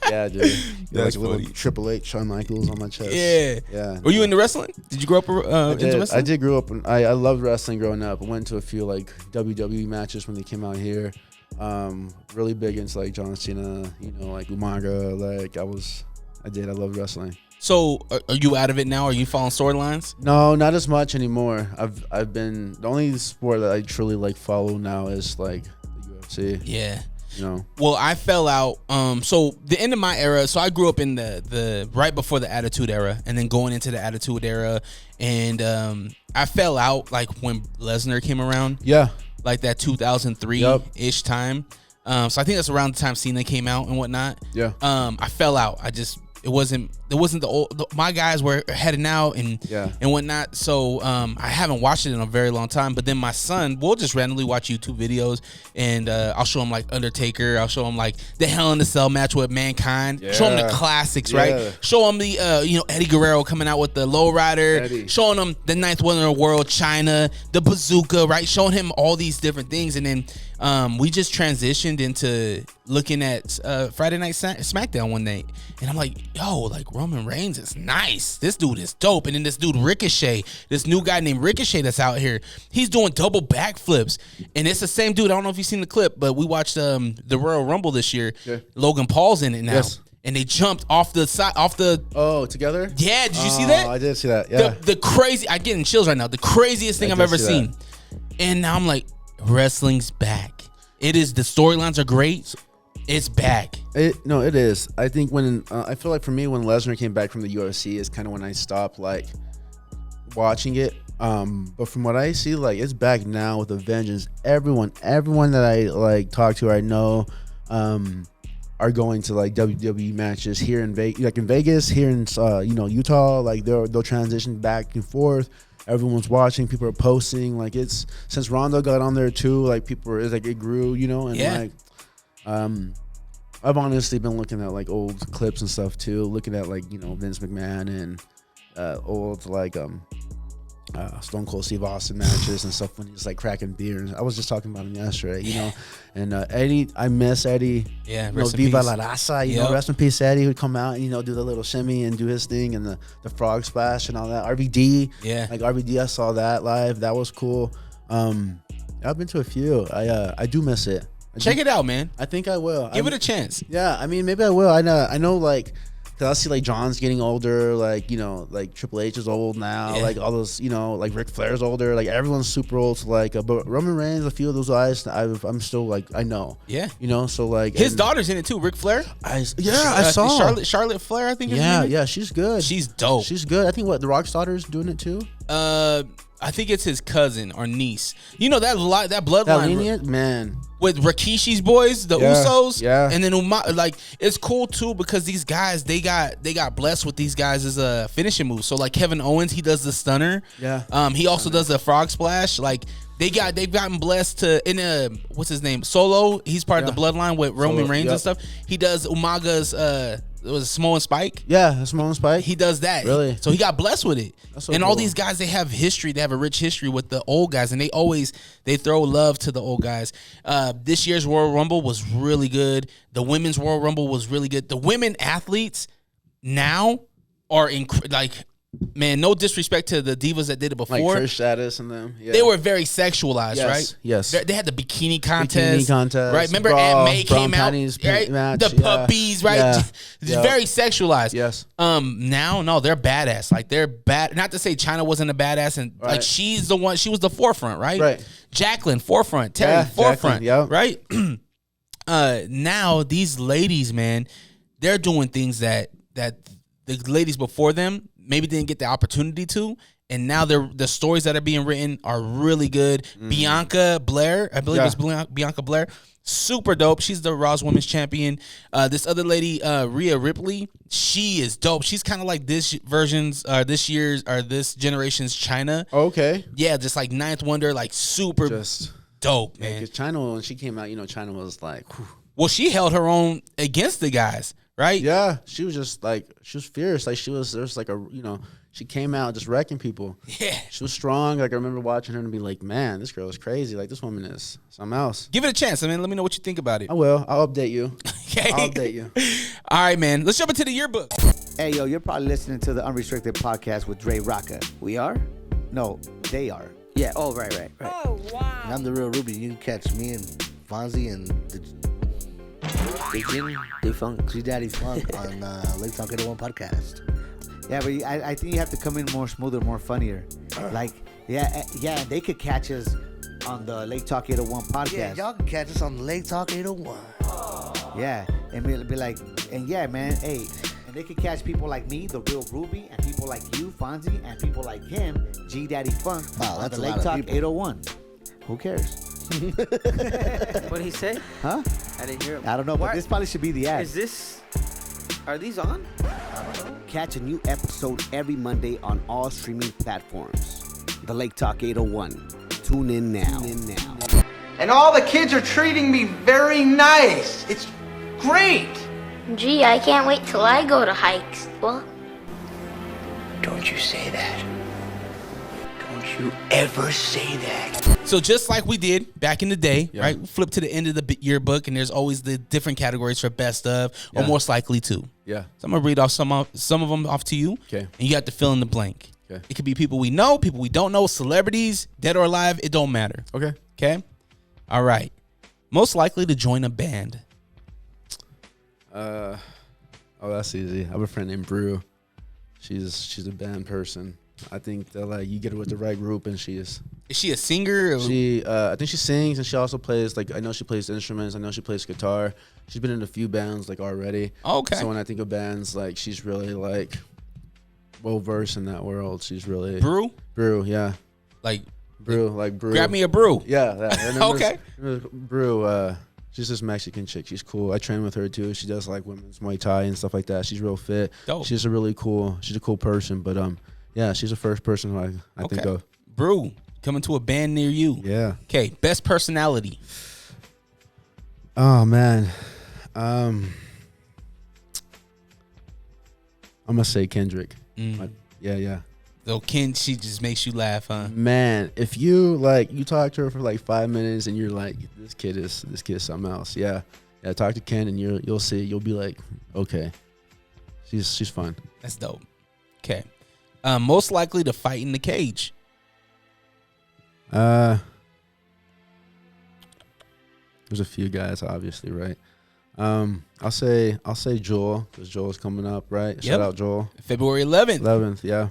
Yeah, dude. That's like a funny. little Triple H, Shawn Michaels on my chest. Yeah. Were you into wrestling? Did you grow up into wrestling? I did grow up. I loved wrestling growing up. I went to a few like WWE matches when they came out here. Really big into like John Cena, you know, like Umaga. Like I loved wrestling. So are you out of it now? Are you following storylines? No, not as much anymore. I've been, the only sport that I truly like follow now is like the UFC. Yeah. You know. Well, I fell out. So the end of my era. So I grew up in the right before the Attitude Era, and then going into the Attitude Era, and I fell out like when Lesnar came around. Yeah. Like that 2003-ish time. So I think that's around the time Cena came out and whatnot. Yeah. I fell out. It wasn't my guys were heading out and whatnot. So I haven't watched it in a very long time. But then my son will just randomly watch YouTube videos, and I'll show him like Undertaker. I'll show him like the Hell in a Cell match with Mankind. Yeah. Show him the classics, right? Show him the Eddie Guerrero coming out with the lowrider. Showing him the ninth wonder of the world, China, the bazooka, right? Showing him all these different things, and then we just transitioned into looking at Friday Night SmackDown one night, and I'm like, yo, like Roman Reigns is nice. This dude is dope. And then this dude Ricochet, this new guy named Ricochet that's out here, he's doing double backflips, and it's the same dude. I don't know if you've seen the clip, but we watched the Royal Rumble this year. Yeah. Logan Paul's in it now. Yes. And they jumped off the side, together? Yeah, did you see that? I did see that. Yeah. The crazy, I get in chills right now. The craziest thing I've ever seen. And now I'm like, wrestling's back. It is. The storylines are great. It's back. It is. I think when I feel like for me, when Lesnar came back from the UFC is kind of when I stopped like watching it. But from what I see, like it's back now with a vengeance. Everyone that I like talk to, I know, are going to like WWE matches here in Vegas, here in Utah. Like they'll transition back and forth. Everyone's watching. People are posting. Like it's since Rondo got on there too. Like people are, it's like it grew, and like. I've honestly been looking at like old clips and stuff too, looking at like Vince McMahon and old like Stone Cold Steve Austin matches and stuff when he's like cracking beers. I was just talking about him yesterday, and Eddie, I miss Eddie. Yeah, Viva la raza, rest in peace Eddie. He would come out and do the little shimmy and do his thing and the frog splash and all that. RVD, like RVD, I saw that live. That was cool. I've been to a few. I do miss it. Check it out, man. I think I will. Give it a chance. Yeah, I mean, maybe I will. I know like Cause I see like John's getting older, like like Triple H is old now, like all those like Ric Flair's older, like everyone's super old. So like, but Roman Reigns, a few of those guys, I'm still like I know, so like his daughter's in it too, Ric Flair. I saw Charlotte Flair, I think. Yeah, she's good. She's dope. She's good. I think The Rock's daughter is doing it too. I think it's his cousin or niece. You know that bloodline, that lineage, man. With Rikishi's boys, the Usos, and then like it's cool too because these guys they got blessed with these guys as a finishing move. So like Kevin Owens, he does the stunner. He also does the frog splash. Like they've gotten blessed to what's his name, Solo. He's part of the bloodline with Roman Reigns and stuff. He does Umaga's it was Samoan Spike. Yeah, Samoan Spike. He does that. Really? So he got blessed with it. So and cool. all these guys, they have history. They have a rich history with the old guys, and they throw love to the old guys. This year's Royal Rumble was really good. The women's Royal Rumble was really good. The women athletes now are man, no disrespect to the divas that did it before. Like Trish Stratus and them. Yeah. They were very sexualized, right? Yes. They had the bikini contest. Right? Remember Aunt May came out, right? Match, the puppies, right? Yeah. It's very sexualized. Yes. Now, no, they're badass. Like they're bad. Not to say China wasn't a badass, and like she's the one. She was the forefront, right? Right. Jacqueline, forefront. Terry, forefront. Jacqueline, Right. Now these ladies, man, they're doing things that the ladies before them maybe didn't get the opportunity to, and now the stories that are being written are really good. Bianca Blair, I believe it's Bianca Blair, super dope. She's the Raw's Women's Champion. This other lady, Rhea Ripley, she is dope. She's kind of like this generation's China. Okay. Yeah, just like Ninth Wonder, like super dope, man. Because China, when she came out, China was like, whew. Well, she held her own against the guys, right? Yeah, she was just like, she was fierce. Like there's like she came out just wrecking people. Yeah. She was strong. Like I remember watching her and be like, man, this girl is crazy. Like this woman is something else. Give it a chance. I mean, let me know what you think about it. I will. I'll update you. Okay. I'll update you. All right, man. Let's jump into the yearbook. Hey, yo, you're probably listening to the Unrestricted Podcast with DreRawka. We are? No, they are. Yeah. Oh, right. Oh, wow. And I'm the real Ruby. You can catch me and Fonzie and Funk. G-Daddy Funk on Lake Talk 801 Podcast. Yeah, but I think you have to come in more smoother, more funnier. Like, yeah, they could catch us on the Lake Talk 801 podcast. Yeah, y'all can catch us on Lake Talk 801. Yeah, and be like, and yeah, man, hey, and they could catch people like me, the real Ruby, and people like you, Fonzie, and people like him, G-Daddy Funk, wow, on that's the a Lake lot Talk of people. 801. Who cares? What did he say? Huh? I didn't hear him. I don't know, but this probably should be the ad. Are these on? Catch a new episode every Monday on all streaming platforms. The Lake Talk 801. Tune in now. And all the kids are treating me very nice. It's great. Gee, I can't wait till I go to hikes. Well, Don't you say that. Don't you ever say that. So just like we did back in the day, right? We flip to the end of the yearbook, and there's always the different categories for best of or most likely to. Yeah. So I'm gonna read off some of them off to you. Okay. And you have to fill in the blank. Okay. It could be people we know, people we don't know, celebrities, dead or alive. It don't matter. Okay. Okay. All right. Most likely to join a band. Oh, that's easy. I have a friend named Brew. She's a band person. I think that like you get her with the right group, and Is she a singer? Or? I think she sings, and she also plays I know she plays instruments. I know she plays guitar. She's been in a few bands like already. Okay. So when I think of bands, like she's really like well versed in that world. She's really Brew, yeah. like Brew. grab me a brew. Yeah. Her name Okay. is Brew. She's this Mexican chick. She's cool. I train with her too. She does like women's Muay Thai and stuff like that. She's real fit. Dope. She's a cool person. But yeah, she's the first person who I think of. Brew coming to a band near you. Yeah. Okay. Best personality. Oh man. I'm gonna say Kendrick. Yeah. So Ken, she just makes you laugh, huh? Man, if you talk to her for like 5 minutes and you're like, this kid is something else. Yeah. Talk to Ken and you'll see. You'll be like, okay, she's fun. That's dope. Okay. Most likely to fight in the cage. There's a few guys, obviously, right? I'll say Joel, because Joel's coming up, right? Shout out Joel. February 11th. 11th, yeah.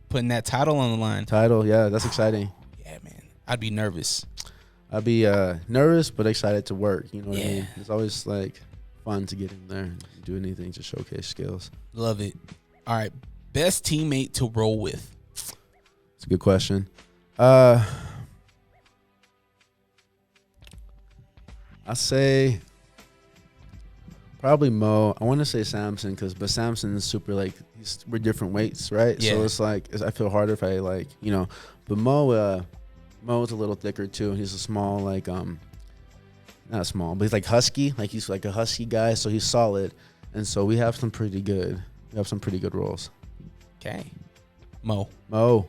Putting that title on the line. Title, yeah, that's exciting. Yeah, man. I'd be nervous. I'd be nervous, but excited to work. You know what I mean? It's always like fun to get in there and do anything to showcase skills. Love it. All right. Best teammate to roll with. It's a good question. I say probably Mo. I want to say Samson but Samson is super like we're different weights, right? Yeah. So it's like I feel harder if I like But Mo's a little thicker too. He's a small not small, but he's like husky. Like he's like a husky guy, so he's solid. And so we have some pretty good rolls. Okay. Mo.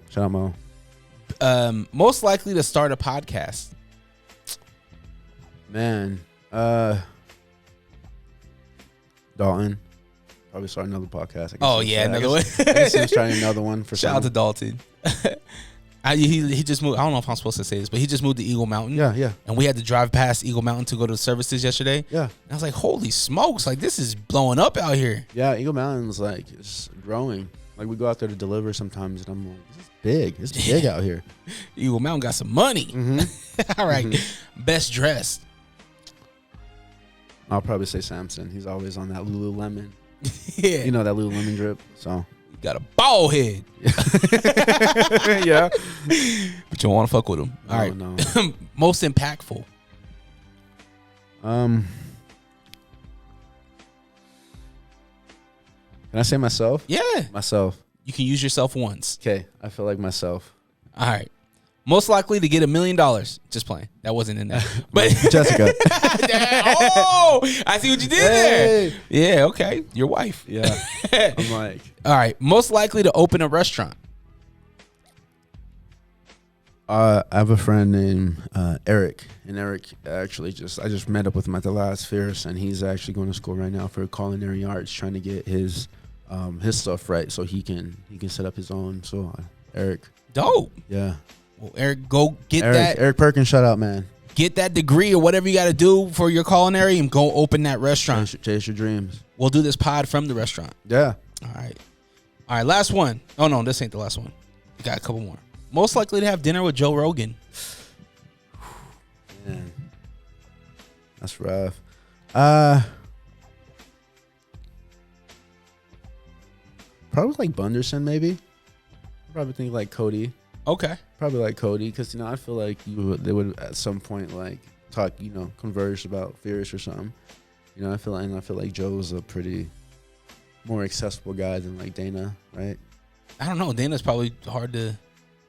Shout out Mo. Most likely to start a podcast. Man, Dalton. Probably start another podcast. Another one. I guess he's trying another one for Shout out to Dalton. He just moved. I don't know if I'm supposed to say this, but he just moved to Eagle Mountain. Yeah. And we had to drive past Eagle Mountain to go to services yesterday. Yeah. And I was like, holy smokes, like this is blowing up out here. Yeah, Eagle Mountain's like it's growing. Like we go out there to deliver sometimes, and I'm like, this is big. It's big out here. Eagle Mountain got some money. Mm-hmm. All right. Best dressed. I'll probably say Samson. He's always on that Lululemon. Yeah. You know that Lululemon drip. So you got a bald head. Yeah. But you don't want to fuck with him. All right. No. Most impactful. Can I say myself? Yeah. Myself. You can use yourself once. Okay. I feel like myself. All right. Most likely to get $1 million. Just playing. That wasn't in there. But Jessica. Oh, I see what you did there. Yeah, okay. Your wife. Yeah. I'm like. All right. Most likely to open a restaurant. I have a friend named Eric, and Eric actually I just met up with him at the last Fierce, and he's actually going to school right now for culinary arts, trying to get his stuff right so he can set up his own. So Eric, dope. Yeah. Well, Eric, go get that. Eric Perkins, shout out, man. Get that degree or whatever you got to do for your culinary and go open that restaurant. Chase your dreams. We'll do this pod from the restaurant. Yeah. All right. Last one. Oh no, this ain't the last one. We got a couple more. Most likely to have dinner with Joe Rogan. Man, that's rough. Probably like Bunderson, maybe. Probably think like Cody. Okay. Probably like Cody, because I feel like they would at some point like talk, converse about Fierce or something. I feel like Joe's a pretty more accessible guy than like Dana, right? I don't know. Dana's probably hard to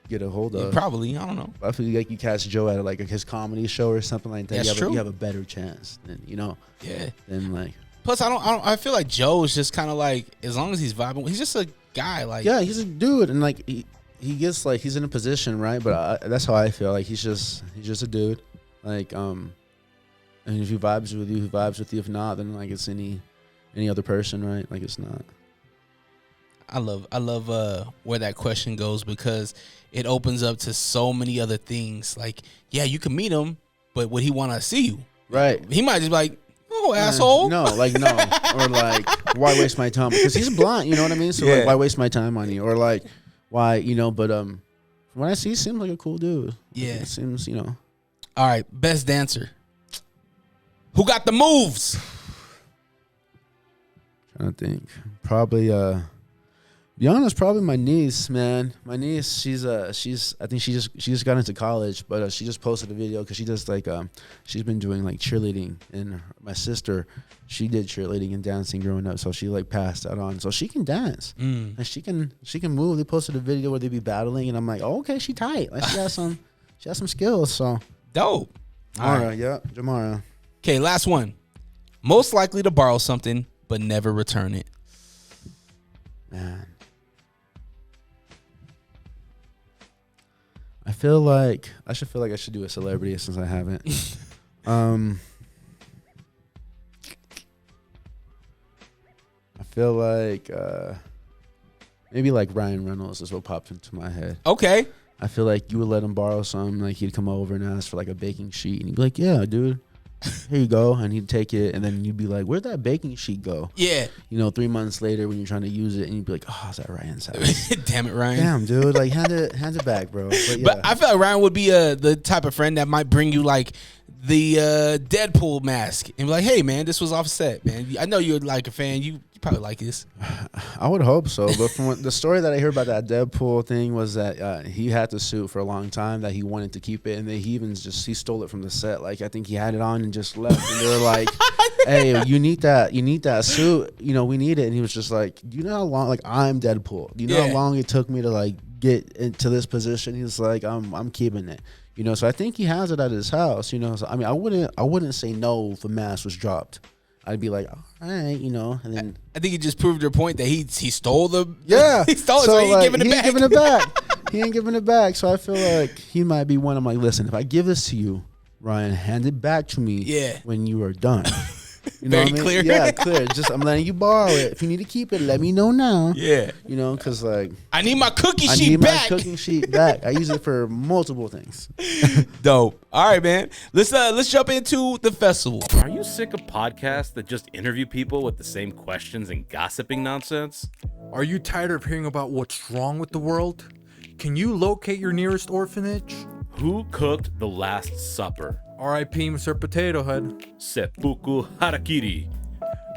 get a hold of. Probably, I don't know. I feel like you catch Joe at like his comedy show or something like that. That's true. You have a better chance than Yeah. Than like. Plus, I feel like Joe is just kind of like, as long as he's vibing, he's just a guy. Like, yeah, he's a dude, and like he gets like he's in a position, right? But that's how I feel. Like he's just a dude. Like and if he vibes with you, he vibes with you. If not, then like it's any other person, right? Like it's not. I love where that question goes, because it opens up to so many other things. Like, yeah, you can meet him, but would he want to see you? Right. He might just be like, oh, asshole. No. Or like, why waste my time? Because he's blind, you know what I mean? So like, why waste my time on you? Or like, why, but from what I see, he seems like a cool dude. Yeah. It seems, All right, best dancer. Who got the moves? Trying to think. Probably be honest, probably my niece, man. My niece, she's I think she just got into college, but she just posted a video because she does like she's been doing like cheerleading, and my sister, she did cheerleading and dancing growing up, so she like passed that on, so she can dance and she can move. They posted a video where they be battling, and I'm like, oh, okay, she tight. Like she has some skills. So dope. All right, yeah, Jamara. Okay, last one. Most likely to borrow something but never return it. Man. I feel like I should do a celebrity since I haven't. I feel like maybe like Ryan Reynolds is what popped into my head. Okay. I feel like you would let him borrow something, like he'd come over and ask for like a baking sheet, and you'd be like, "Yeah, dude, here you go, and he'd take it, and then you'd be like, where'd that baking sheet go? Yeah. 3 months later when you're trying to use it, and you'd be like, oh, is that Ryan's house? Damn it, Ryan. Damn, dude, like hand it back, bro. But, yeah. But I feel like Ryan would be the type of friend that might bring you like the Deadpool mask and be like, hey man, this was offset, man. I know you're like a fan. You probably like this. I would hope so. But from the story that I heard about that Deadpool thing was that he had the suit for a long time, that he wanted to keep it, and then he stole it from the set. Like I think he had it on and just left, and they were like, hey, you need that suit, we need it. And he was just like, do you know how long, like, I'm Deadpool, do you know how long it took me to like get into this position? He was like, I'm keeping it. So I think he has it at his house, So I mean, I wouldn't say no if the mask was dropped. I'd be like, all right, and then I think he just proved your point that he stole the he stole it, so he ain't giving it back. He ain't giving it back. He ain't giving it back. So I feel like he might be one. I'm like, listen, if I give this to you, Ryan, hand it back to me when you are done. Very clear. Yeah, clear. Just I'm letting you borrow it. If you need to keep it, let me know now. Yeah. Because like I need my cookie I sheet need back. my cooking sheet back. I use it for multiple things. Dope. All right, man. Let's jump into the festival. Are you sick of podcasts that just interview people with the same questions and gossiping nonsense? Are you tired of hearing about what's wrong with the world? Can you locate your nearest orphanage? Who cooked the Last Supper? R.I.P. Mr. Potato Head. Seppuku Harakiri.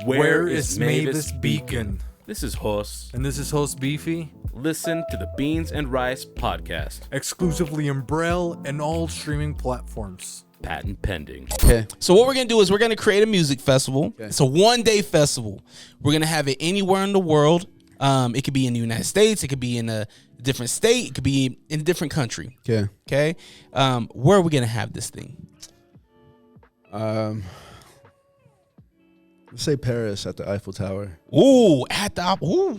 Where is Mavis Beacon? This is Host. And this is Host Beefy. Listen to the Beans and Rice podcast. Exclusively in Braille and all streaming platforms. Patent pending. Okay. So what we're going to do is we're going to create a music festival. Okay. It's a one-day festival. We're going to have it anywhere in the world. It could be in the United States. It could be in a different state. It could be in a different country. Okay. Okay. Where are we going to have this thing? Let's say Paris at the Eiffel Tower. Ooh,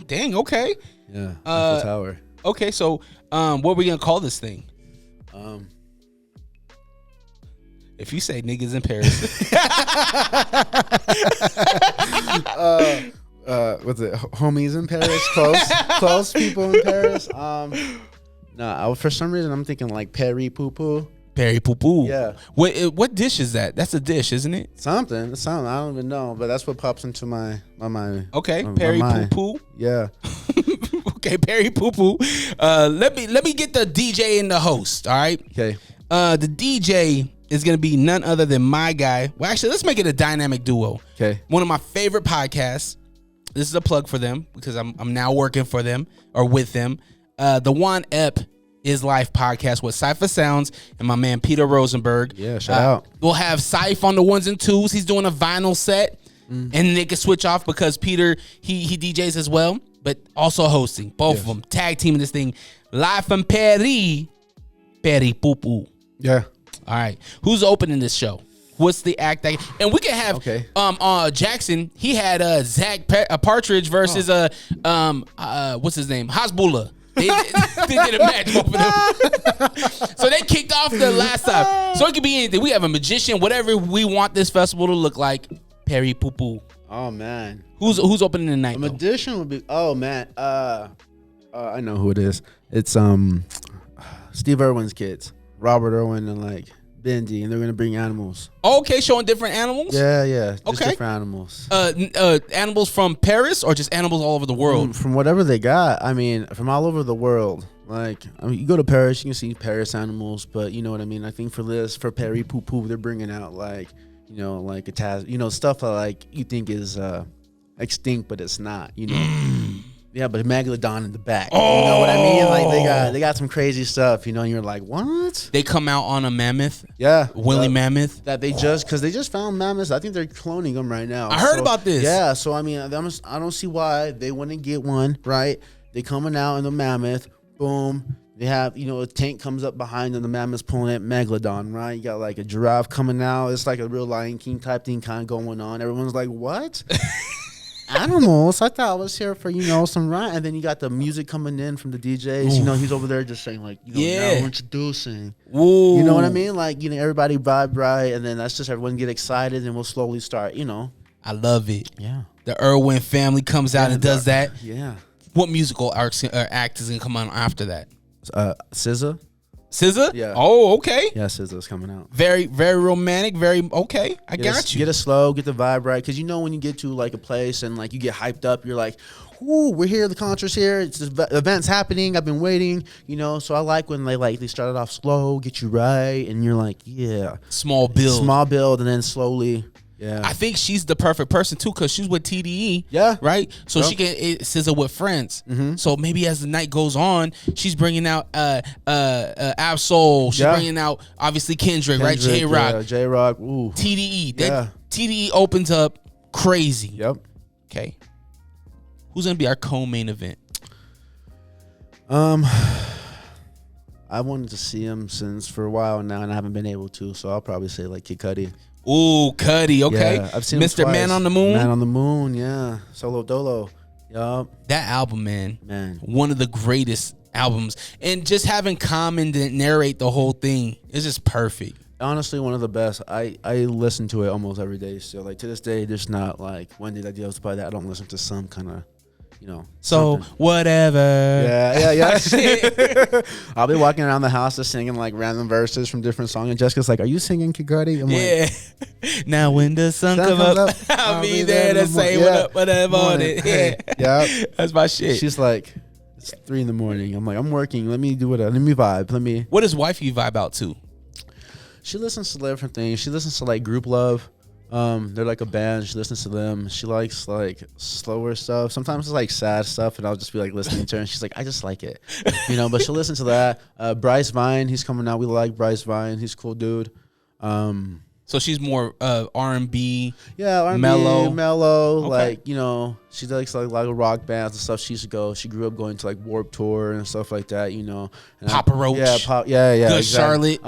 dang, okay. Yeah, Eiffel Tower. Okay, so what are we gonna call this thing? If you say niggas in Paris. What's it? Homies in Paris? Close people in Paris? No, for some reason I'm thinking like Peri Poo Poo. Peri Poo Poo. Yeah. What dish is that? That's a dish, isn't it? Something. I don't even know, but that's what pops into my mind. Okay, Peri Poo Poo. Yeah. Okay, Peri Poo Poo. Let me get the DJ and the host. All right. Okay. The DJ is gonna be none other than my guy. Well, actually, let's make it a dynamic duo. Okay. One of my favorite podcasts. This is a plug for them because I'm now working for them or with them. The One Ep is Life podcast with Cypher Sounds and my man Peter Rosenberg. Yeah, shout out. We'll have Cypher on the ones and twos. He's doing a vinyl set, and they can switch off because Peter he DJs as well, but also hosting both of them, tag teaming this thing live from Peri Poo Poo. Yeah. All right, who's opening this show? What's the act that? And we can have Jackson. He had Zach Partridge versus what's his name? Hasbullah. They did a match, both of them. So they kicked off the last time. So it could be anything. We have a magician, whatever we want this festival to look like. Peri Poo Poo. Oh man, who's opening the night? A magician would be. Oh man, I know who it is. It's Steve Irwin's kids, Robert Irwin and like Bendy, and they're gonna bring animals. Okay, showing different animals. Yeah, just different animals. Animals from Paris or just animals all over the world? From whatever they got. I mean, from all over the world. Like, you go to Paris, you can see Paris animals, but you know what I mean. I think for Peri Poo Poo, they're bringing out like stuff like you think is extinct, but it's not. Yeah, but Megalodon in the back. Oh. You know what I mean? Like they got some crazy stuff, and you're like, what? They come out on a mammoth. Yeah. Woolly mammoth. That because they just found mammoths. I think they're cloning them right now. I heard about this. Yeah, so I mean, I don't see why they wouldn't get one, right? They coming out in the mammoth, boom. They have, a tank comes up behind them, the mammoth's pulling at Megalodon, right? You got like a giraffe coming out. It's like a real Lion King type thing kind of going on. Everyone's like, what? Animals? I thought I was here for, some rhyme. And then you got the music coming in from the DJs. Oof. He's over there just saying like, now introducing. Ooh. You know what I mean? Like, everybody vibe right. And then that's just everyone get excited and we'll slowly start, I love it. Yeah. The Irwin family comes out and does that. Yeah. What musical act is going to come on after that? SZA. SZA? Yeah. Oh, okay. Yeah, SZA's coming out. Very, very romantic. Very okay. I got you. Get it slow, get the vibe right, because you know when you get to like a place and like you get hyped up, you're like, "Ooh, we're here. The concert's here. It's the event's happening. I've been waiting." You know, so I like when they started off slow, get you right, and you're like, "Yeah." Small build, and then slowly. Yeah, I think she's the perfect person too, because she's with TDE. Yeah, right. So she can SZA with friends. So maybe as the night goes on, she's bringing out Absol. She's bringing out obviously Kendrick, right? J-Rock. Yeah, J-Rock. Ooh. TDE. Yeah. TDE opens up crazy. Yep. Okay. Who's gonna be our co-main event? I wanted to see him since for a while now, and I haven't been able to. So I'll probably say like Kid Cudi. Ooh, Cudi. Okay, yeah, I've seen Mr. Man on the Moon. Man on the Moon. Yeah, Solo Dolo. Yup. That album, man, one of the greatest albums, and just having Common to narrate the whole thing is just perfect. Honestly, one of the best. I listen to it almost every day still. Like to this day, there's not like when did I do by that I don't listen to some kind of, you know. So something. Whatever. Yeah. I'll be walking around the house just singing like random verses from different songs, and Jessica's like, "Are you singing Kid Cudi?" I'm like, now when the sun comes up, I'll be there to say what up on it. Yeah, that's my shit. She's like, it's 3 a.m. I'm like, I'm working. Let me do it. Let me vibe. What does wifey vibe out to? She listens to different things. She listens to like Group Love. They're like a band. She listens to them. She likes like slower stuff. Sometimes it's like sad stuff, and I'll just be like listening to her, and she's like, I just like it, you know. But she'll listen to that. Bryce Vine, he's coming out. We like Bryce Vine. He's a cool dude. So she's more R&B. Yeah, R&B, mellow. Okay. Like, you know, she likes like a lot of rock bands and stuff. She used to go. She grew up going to like Warped Tour and stuff like that. You know, and Papa Roach. Yeah, Good exactly. Charlotte.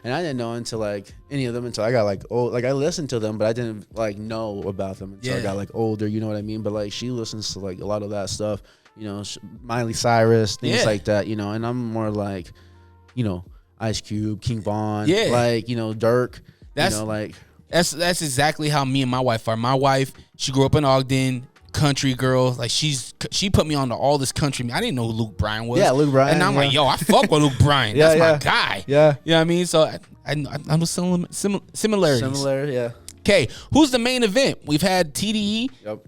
And I didn't know until like any of them until I got like old. Like I listened to them, but I didn't like know about them until I got like older. You know what I mean? But like she listens to like a lot of that stuff. You know, Miley Cyrus, things like that. You know, and I'm more like, you know, Ice Cube, King Von. Yeah. Like, you know, Dirk. That's, you know, like that's exactly how me and my wife are. My wife, she grew up in Ogden, country girl. Like she put me on to all this country. I didn't know who Luke Bryan was. Yeah, Luke Bryan. And I'm like, yo, I fuck with Luke Bryan. That's my guy. Yeah. You know what I mean? So I know similarities. Similar, yeah. Okay, who's the main event? We've had TDE. Yep.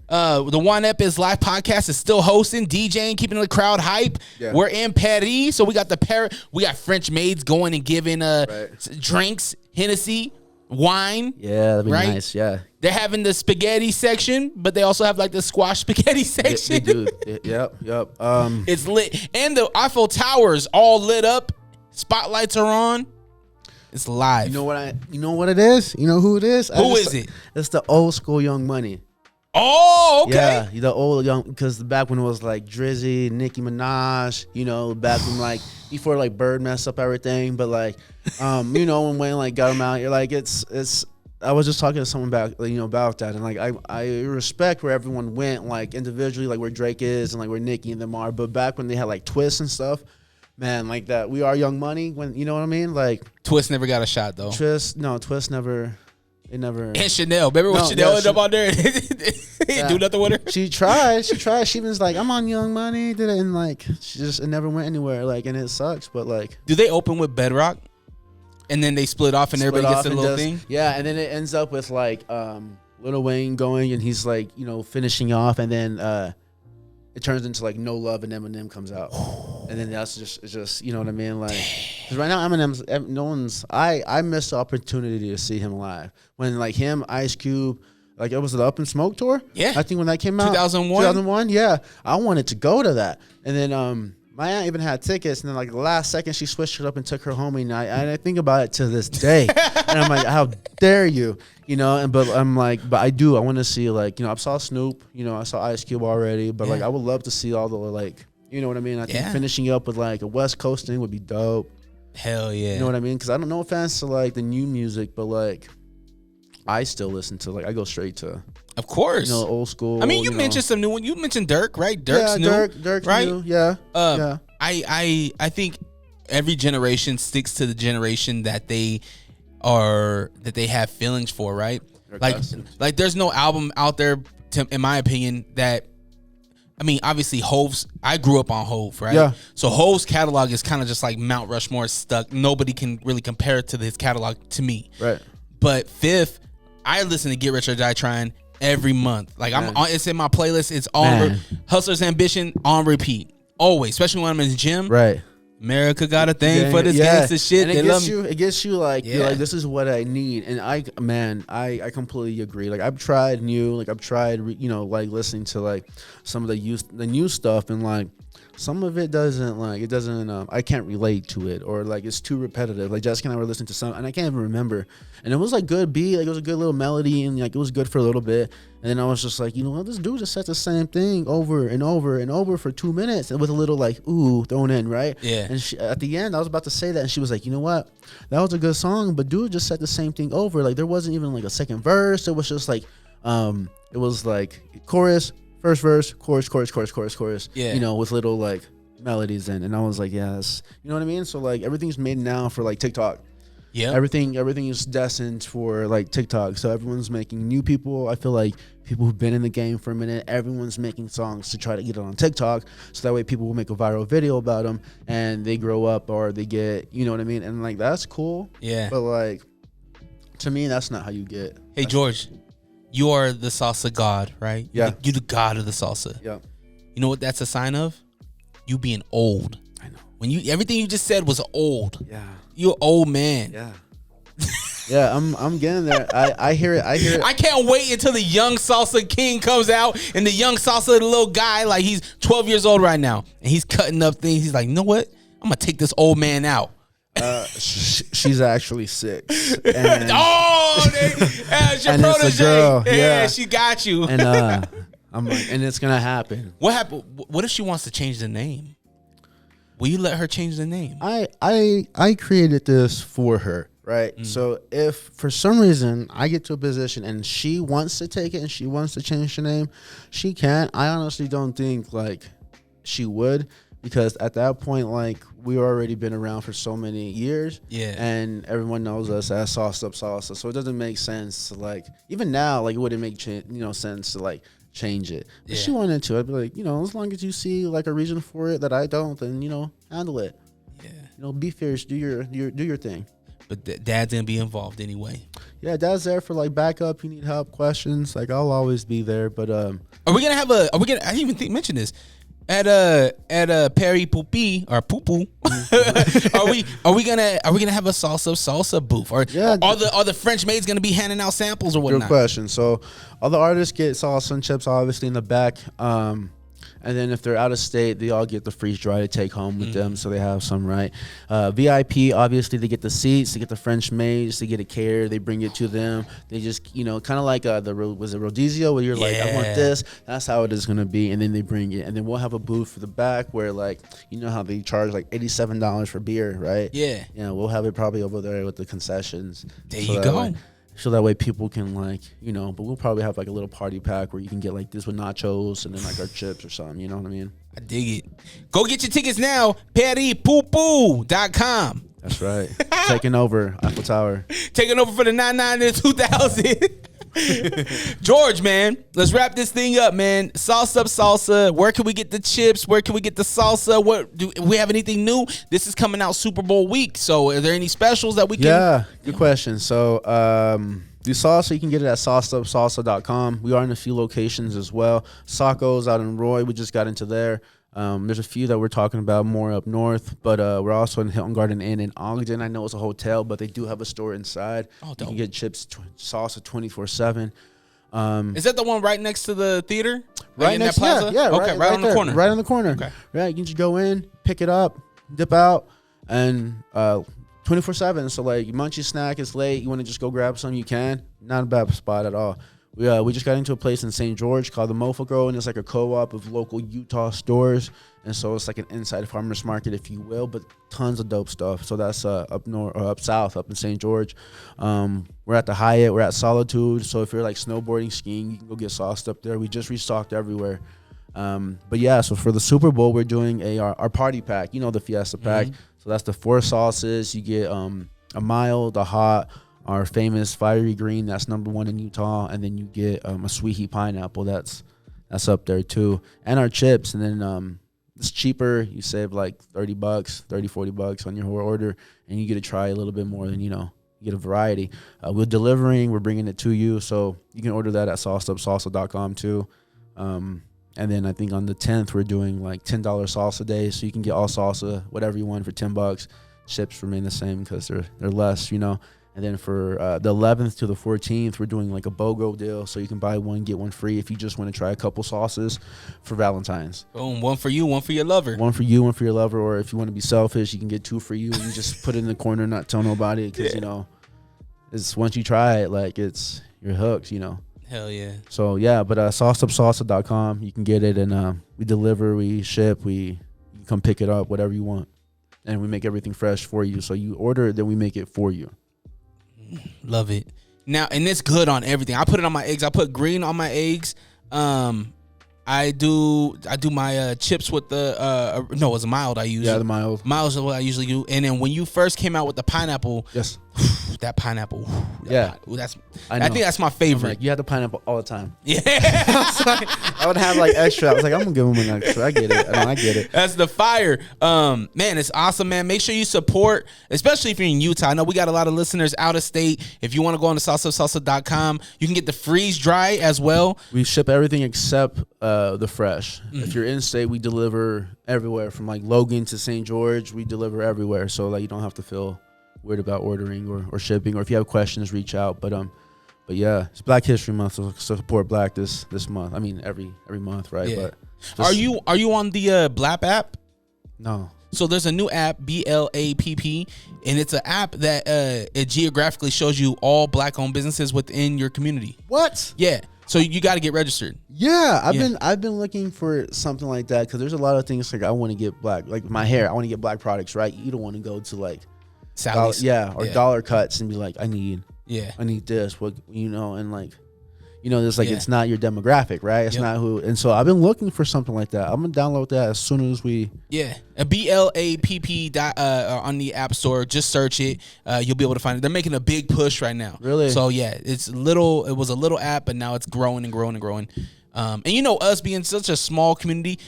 The One Ep is live podcast is still hosting, DJing, keeping the crowd hype. Yeah. We're in Paris, so we got we got French maids going and giving drinks, Hennessy, wine. Yeah, that'd be nice. Yeah. They're having the spaghetti section, but they also have like the squash spaghetti section. They do. Yep. It's lit, and the Eiffel Tower's all lit up. Spotlights are on. It's live. You know what it is? You know who it is? Who is it? It's the old school Young Money. Oh, okay. Yeah, the old young, because back when it was like Drizzy, Nicki Minaj, you know, back when like before like Bird messed up everything, but like, you know, when Wayne like got him out, you're like, it's. I was just talking to someone about that, and like I respect where everyone went, like individually, like where Drake is and like where Nicki and them are, but back when they had like twists and stuff. Man, like that, We Are Young Money. When you know what I mean, like Twist never got a shot though. Twist never. It never. And Chanel, remember when Chanel ended up on there? He didn't do nothing with her. She tried. She was like, "I'm on Young Money," did it, and like it never went anywhere. Like, and it sucks, but like. Do they open with Bedrock, and then they split off, and everybody gets a little thing? Yeah, and then it ends up with like Lil Wayne going, and he's like, you know, finishing off, and then it turns into like No Love, and Eminem comes out, and then that's just you know what I mean, like, because right now Eminem's I missed the opportunity to see him live when like him, Ice Cube, like it was the Up in Smoke tour. Yeah, I think when that came out, 2001. Yeah, I wanted to go to that, and then my aunt even had tickets, and then like the last second she switched it up and took her homie night. And I think about it to this day, and I'm like, how dare you, you know? But I'm like, but I want to see like, you know, I saw Snoop, you know, I saw Ice Cube already, but like I would love to see all the like, you know what I mean? I think finishing up with like a West Coast thing would be dope. Hell yeah, you know what I mean? Because I don't know offense to like the new music, but like I still listen to like I go straight to. Of course. You know, old school. I mean, you mentioned some new one. You mentioned Dirk, right? Dirk's new. Dirk's right? new. Yeah. Yeah. I think every generation sticks to the generation that they have feelings for, right? Like there's no album out there, in my opinion, that I mean, obviously Hove's. I grew up on Hove, right? Yeah. So Hove's catalog is kind of just like Mount Rushmore stuck. Nobody can really compare it to his catalog to me. Right. But Fifth, I listen to Get Rich or Die Trying every month. Like it's in my playlist. It's on Hustler's Ambition on repeat always, especially when I'm in the gym. Right. America got a thing for this gangster shit. And it gets you like, you're like, this is what I need. And I completely agree. Like I've tried like listening to like some of the new stuff, and like some of it doesn't I can't relate to it, or like it's too repetitive. Like Jessica and I were listening to some, and I can't even remember. And it was like good beat, like it was a good little melody, and like it was good for a little bit. And then I was just like, you know what, this dude just said the same thing over and over and over for 2 minutes, and with a little like ooh thrown in, right? Yeah. And at the end, I was about to say that, and she was like, you know what, that was a good song, but dude just said the same thing over. Like there wasn't even like a second verse. It was just like, it was like chorus, first verse, chorus. Yeah. You know, with little like melodies in. And I was like, yes. You know what I mean? So like everything's made now for like TikTok. Yeah. Everything is destined for like TikTok. So everyone's making new people. I feel like people who've been in the game for a minute, everyone's making songs to try to get it on TikTok. So that way people will make a viral video about them and they grow up, or they get, you know what I mean? And like, that's cool. Yeah. But like, to me, that's not how you get. Hey, George, you are the salsa god, right? Yeah. You're the god of the salsa. Yeah. You know what that's a sign of? You being old. I know. When everything you just said was old. Yeah. You're an old man. Yeah. Yeah, I'm getting there. I hear it. I can't wait until the young salsa king comes out, and the young salsa little guy, like he's 12 years old right now, and he's cutting up things. He's like, you know what? I'm gonna take this old man out. She's actually 6. And, it's your and protege. it's a girl. Yeah, she got you. And I'm like, and it's gonna happen. What happened? What if she wants to change the name? Will you let her change the name? I created this for her, right? So if for some reason I get to a position and she wants to take it and she wants to change the name, she can. I honestly don't think like she would, because at that point, like, we've already been around for so many years. Yeah. And everyone knows us as Sauced Up Salsa. So it doesn't make sense to, like, even now, like, it wouldn't make sense to, like, change it. But she wanted to. I'd be like, as long as you see, like, a reason for it that I don't, then, handle it. Yeah. Be fierce. Do your thing. But Dad's gonna be involved anyway. Yeah, Dad's there for like backup. You need help, questions. Like, I'll always be there. But are we gonna have I didn't even mention this. At Perry Poopy or Poo Poo, are we gonna have a salsa booth, or are the French maids gonna be handing out samples or whatnot? Good question. So all the artists get salsa and chips obviously in the back, and then if they're out of state, they all get the freeze dry to take home with them, so they have some, right? VIP, obviously, they get the seats, they get the French maids, they get a care, they bring it to them. They just, kind of like was it Rodizio, where you're like, I want this. That's how it is going to be, and then they bring it. And then we'll have a booth for the back where, like, how they charge like $87 for beer, right? Yeah. Yeah, we'll have it probably over there with the concessions. There you go. So that way people can, like, but we'll probably have like a little party pack where you can get like this with nachos and then like our chips or something. You know what I mean? I dig it. Go get your tickets now. PerryPooPoo.com. That's right. Taking over Eiffel Tower. Taking over for the 99 and 2000. George, man, let's wrap this thing up, man. Sauced Up Salsa. Where can we get the chips? Where can we get the salsa? Do we have anything new? This is coming out Super Bowl week, so are there any specials that we can? Yeah, good question. So the salsa, you can get it at saucedupsalsa.com. We are in a few locations as well. Sacco's out in Roy. We just got into there. There's a few that we're talking about more up north, but we're also in Hilton Garden Inn in Ogden. I know it's a hotel, but they do have a store inside. Oh, you can get chips, salsa 24/7. Is that the one right next to the theater? Right in next, that plaza? yeah, okay, right on the corner. Right on the corner. Okay. Yeah, you can just go in, pick it up, dip out, and 24/7. So like, you munch your snack, it's late, you want to just go grab some, you can. Not a bad spot at all. We just got into a place in St. George called the Mofo Grow, and it's like a co-op of local Utah stores. And so it's like an inside farmer's market, if you will, but tons of dope stuff. So that's up north, or up south, up in St. George. We're at the Hyatt. We're at Solitude. So if you're like snowboarding, skiing, you can go get sauced up there. We just restocked everywhere. But yeah, so for the Super Bowl, we're doing our party pack. The Fiesta pack. So that's the 4 sauces. You get a mild, a hot, our famous fiery green, that's #1 in Utah, and then you get a sweet heat pineapple. That's That's up there too. And our chips. And then it's cheaper. You save like $30, $40 on your whole order, and you get to try a little bit more than, you get a variety. We're delivering. We're bringing it to you. So you can order that at saucedupsalsa.com too. And then I think on the 10th, we're doing like $10 salsa day. So you can get all salsa, whatever you want for $10. Chips remain the same because they're less, And then for the 11th to the 14th, we're doing like a BOGO deal. So you can buy one, get one free if you just want to try a couple sauces for Valentine's. Boom. One for you, one for your lover. One for you, one for your lover. Or if you want to be selfish, you can get two for you. And you just put it in the corner, not tell nobody. Because, it's once you try it, like you're hooked, Hell yeah. So, yeah, but saucedupsalsa.com, you can get it. And we deliver, we ship, you come pick it up, whatever you want. And we make everything fresh for you. So you order it, then we make it for you. Love it. Now, and it's good on everything. I put it on my eggs. I put green on my eggs. I do my chips with the no, it's mild I use. Yeah, the mild. Mild is what I usually do. And then when you first came out with the pineapple, yes, that pineapple. Yeah, I think that's my favorite. Like, you had the pineapple all the time. Yeah, I would have like extra. I was like, I'm gonna give him an extra. I get it. I get it. That's the fire. Man, it's awesome, man. Make sure you support, especially if you're in Utah. I know we got a lot of listeners out of state. If you want to go on to sauceupsalsa.com, you can get the freeze dry as well. We ship everything except the fresh. If you're in state, we deliver everywhere from like Logan to St. George. We deliver everywhere, so like you don't have to feel weird about ordering or shipping. Or if you have questions, reach out. But yeah, it's Black History Month, so support Black this month. I mean every month, right? Yeah. But are you on the BLAP app? No. So there's a new app, BLAPP, and it's an app that it geographically shows you all Black-owned businesses within your community. What? Yeah. So you got to get registered. Yeah, I've been looking for something like that because there's a lot of things like I want to get Black, like my hair. I want to get Black products, right? You don't want to go to like Sally's, dollar cuts and be like, I need this, and like. It's like it's not your demographic, right? It's not who, and so I've been looking for something like that. I'm gonna download that as soon as we. Yeah, a BLAPP on the App Store. Just search it. You'll be able to find it. They're making a big push right now. Really? So yeah, it was a little app, but now it's growing and growing and growing. And us being such a small community.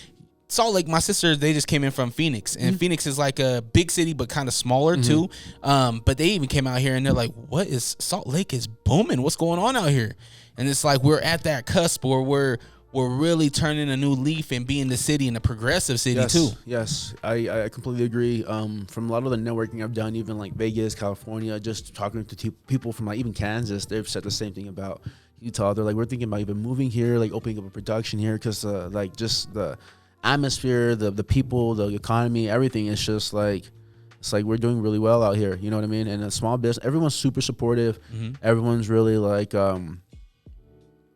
Salt Lake, my sisters, they just came in from Phoenix, and Phoenix is like a big city, but kind of smaller too. But they even came out here and they're like, "What is Salt Lake is booming? What's going on out here?" And it's like we're at that cusp where we're really turning a new leaf and being the city and a progressive city too. Yes, I completely agree. From a lot of the networking I've done, even like Vegas, California, just talking to people from like even Kansas, they've said the same thing about Utah. They're like, we're thinking about even moving here, like opening up a production here, because like just the atmosphere, the people, the economy, everything is just like, it's like we're doing really well out here. You know what I mean? And a small business, everyone's super supportive. Everyone's really like,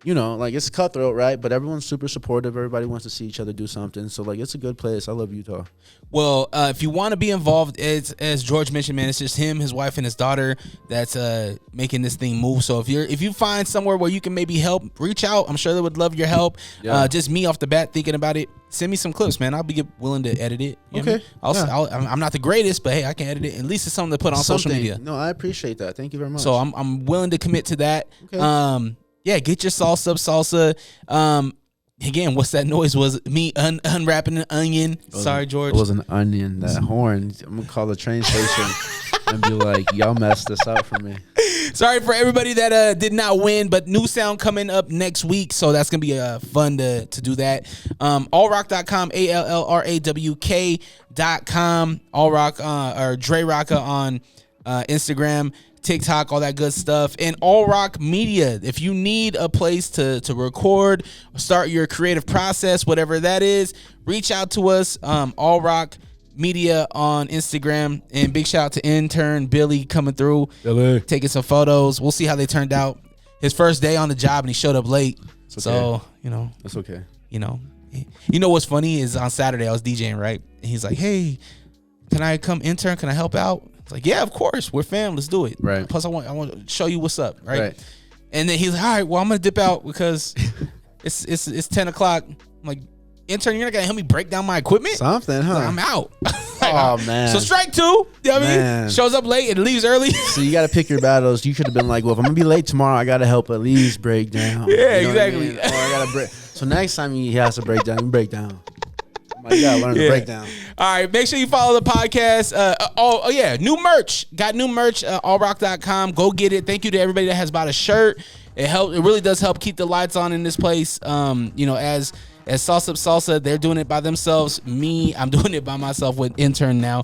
like it's cutthroat, right? But everyone's super supportive. Everybody wants to see each other do something. So like, it's a good place. I love Utah. Well, if you want to be involved, as George mentioned, man, it's just him, his wife, and his daughter that's making this thing move. So if you find somewhere where you can maybe help, reach out. I'm sure they would love your help. Yeah. Just me off the bat thinking about it. Send me some clips, man. I'll be willing to edit it. Okay. I'm not the greatest, but hey, I can edit it. At least it's something to put on social media. No, I appreciate that. Thank you very much. So I'm willing to commit to that. Okay. Yeah, get your Sauced Up Salsa. Again, what's that noise? Was me unwrapping an onion? Sorry, George. It was an onion. That horn. I'm gonna call the train station and be like, y'all messed this up for me. Sorry for everybody that did not win, but new sound coming up next week, so that's gonna be fun to do that. Allrock.com, ALLRAWK.com, Allrock or DreRawka on Instagram, TikTok, all that good stuff, and All Rock Media. If you need a place to record, start your creative process, whatever that is, reach out to us. All Rock Media on Instagram, and big shout out to intern Billy coming through, taking some photos. We'll see how they turned out. His first day on the job, and he showed up late. Okay. So that's okay. You know what's funny is on Saturday I was DJing, right? And he's like, "Hey, can I come intern? Can I help out?" It's like, yeah, of course. We're fam. Let's do it. Right. Plus, I want to show you what's up. Right. And then he's like, all right, well, I'm gonna dip out because it's 10 o'clock. I'm like, intern, you're not gonna help me break down my equipment? Something, huh? I'm out. Oh man. So strike 2, you know what I mean? Shows up late and leaves early. So you got to pick your battles. You could have been like, well, if I'm gonna be late tomorrow, I got to help at least break down. Yeah, You know what I exactly. mean? Or I got to break. So next time he has to break down, you break down. You got to learn to break down. All right, make sure you follow the podcast. Oh yeah, new merch. Got new merch, allrock.com. Go get it. Thank you to everybody that has bought a shirt. It really does help keep the lights on in this place. You know, as Sauced Up Salsa, they're doing it by themselves. I'm doing it by myself with intern now.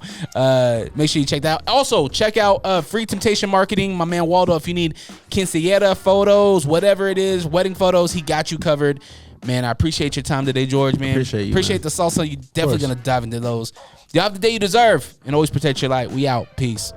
Make sure you check that out. Also, check out Free Temptation Marketing. My man Waldo, if you need quinceañera photos, whatever it is, wedding photos, he got you covered. Man, I appreciate your time today, George, man. Appreciate the salsa. You're definitely going to dive into those. You have the day you deserve, and always protect your light. We out. Peace.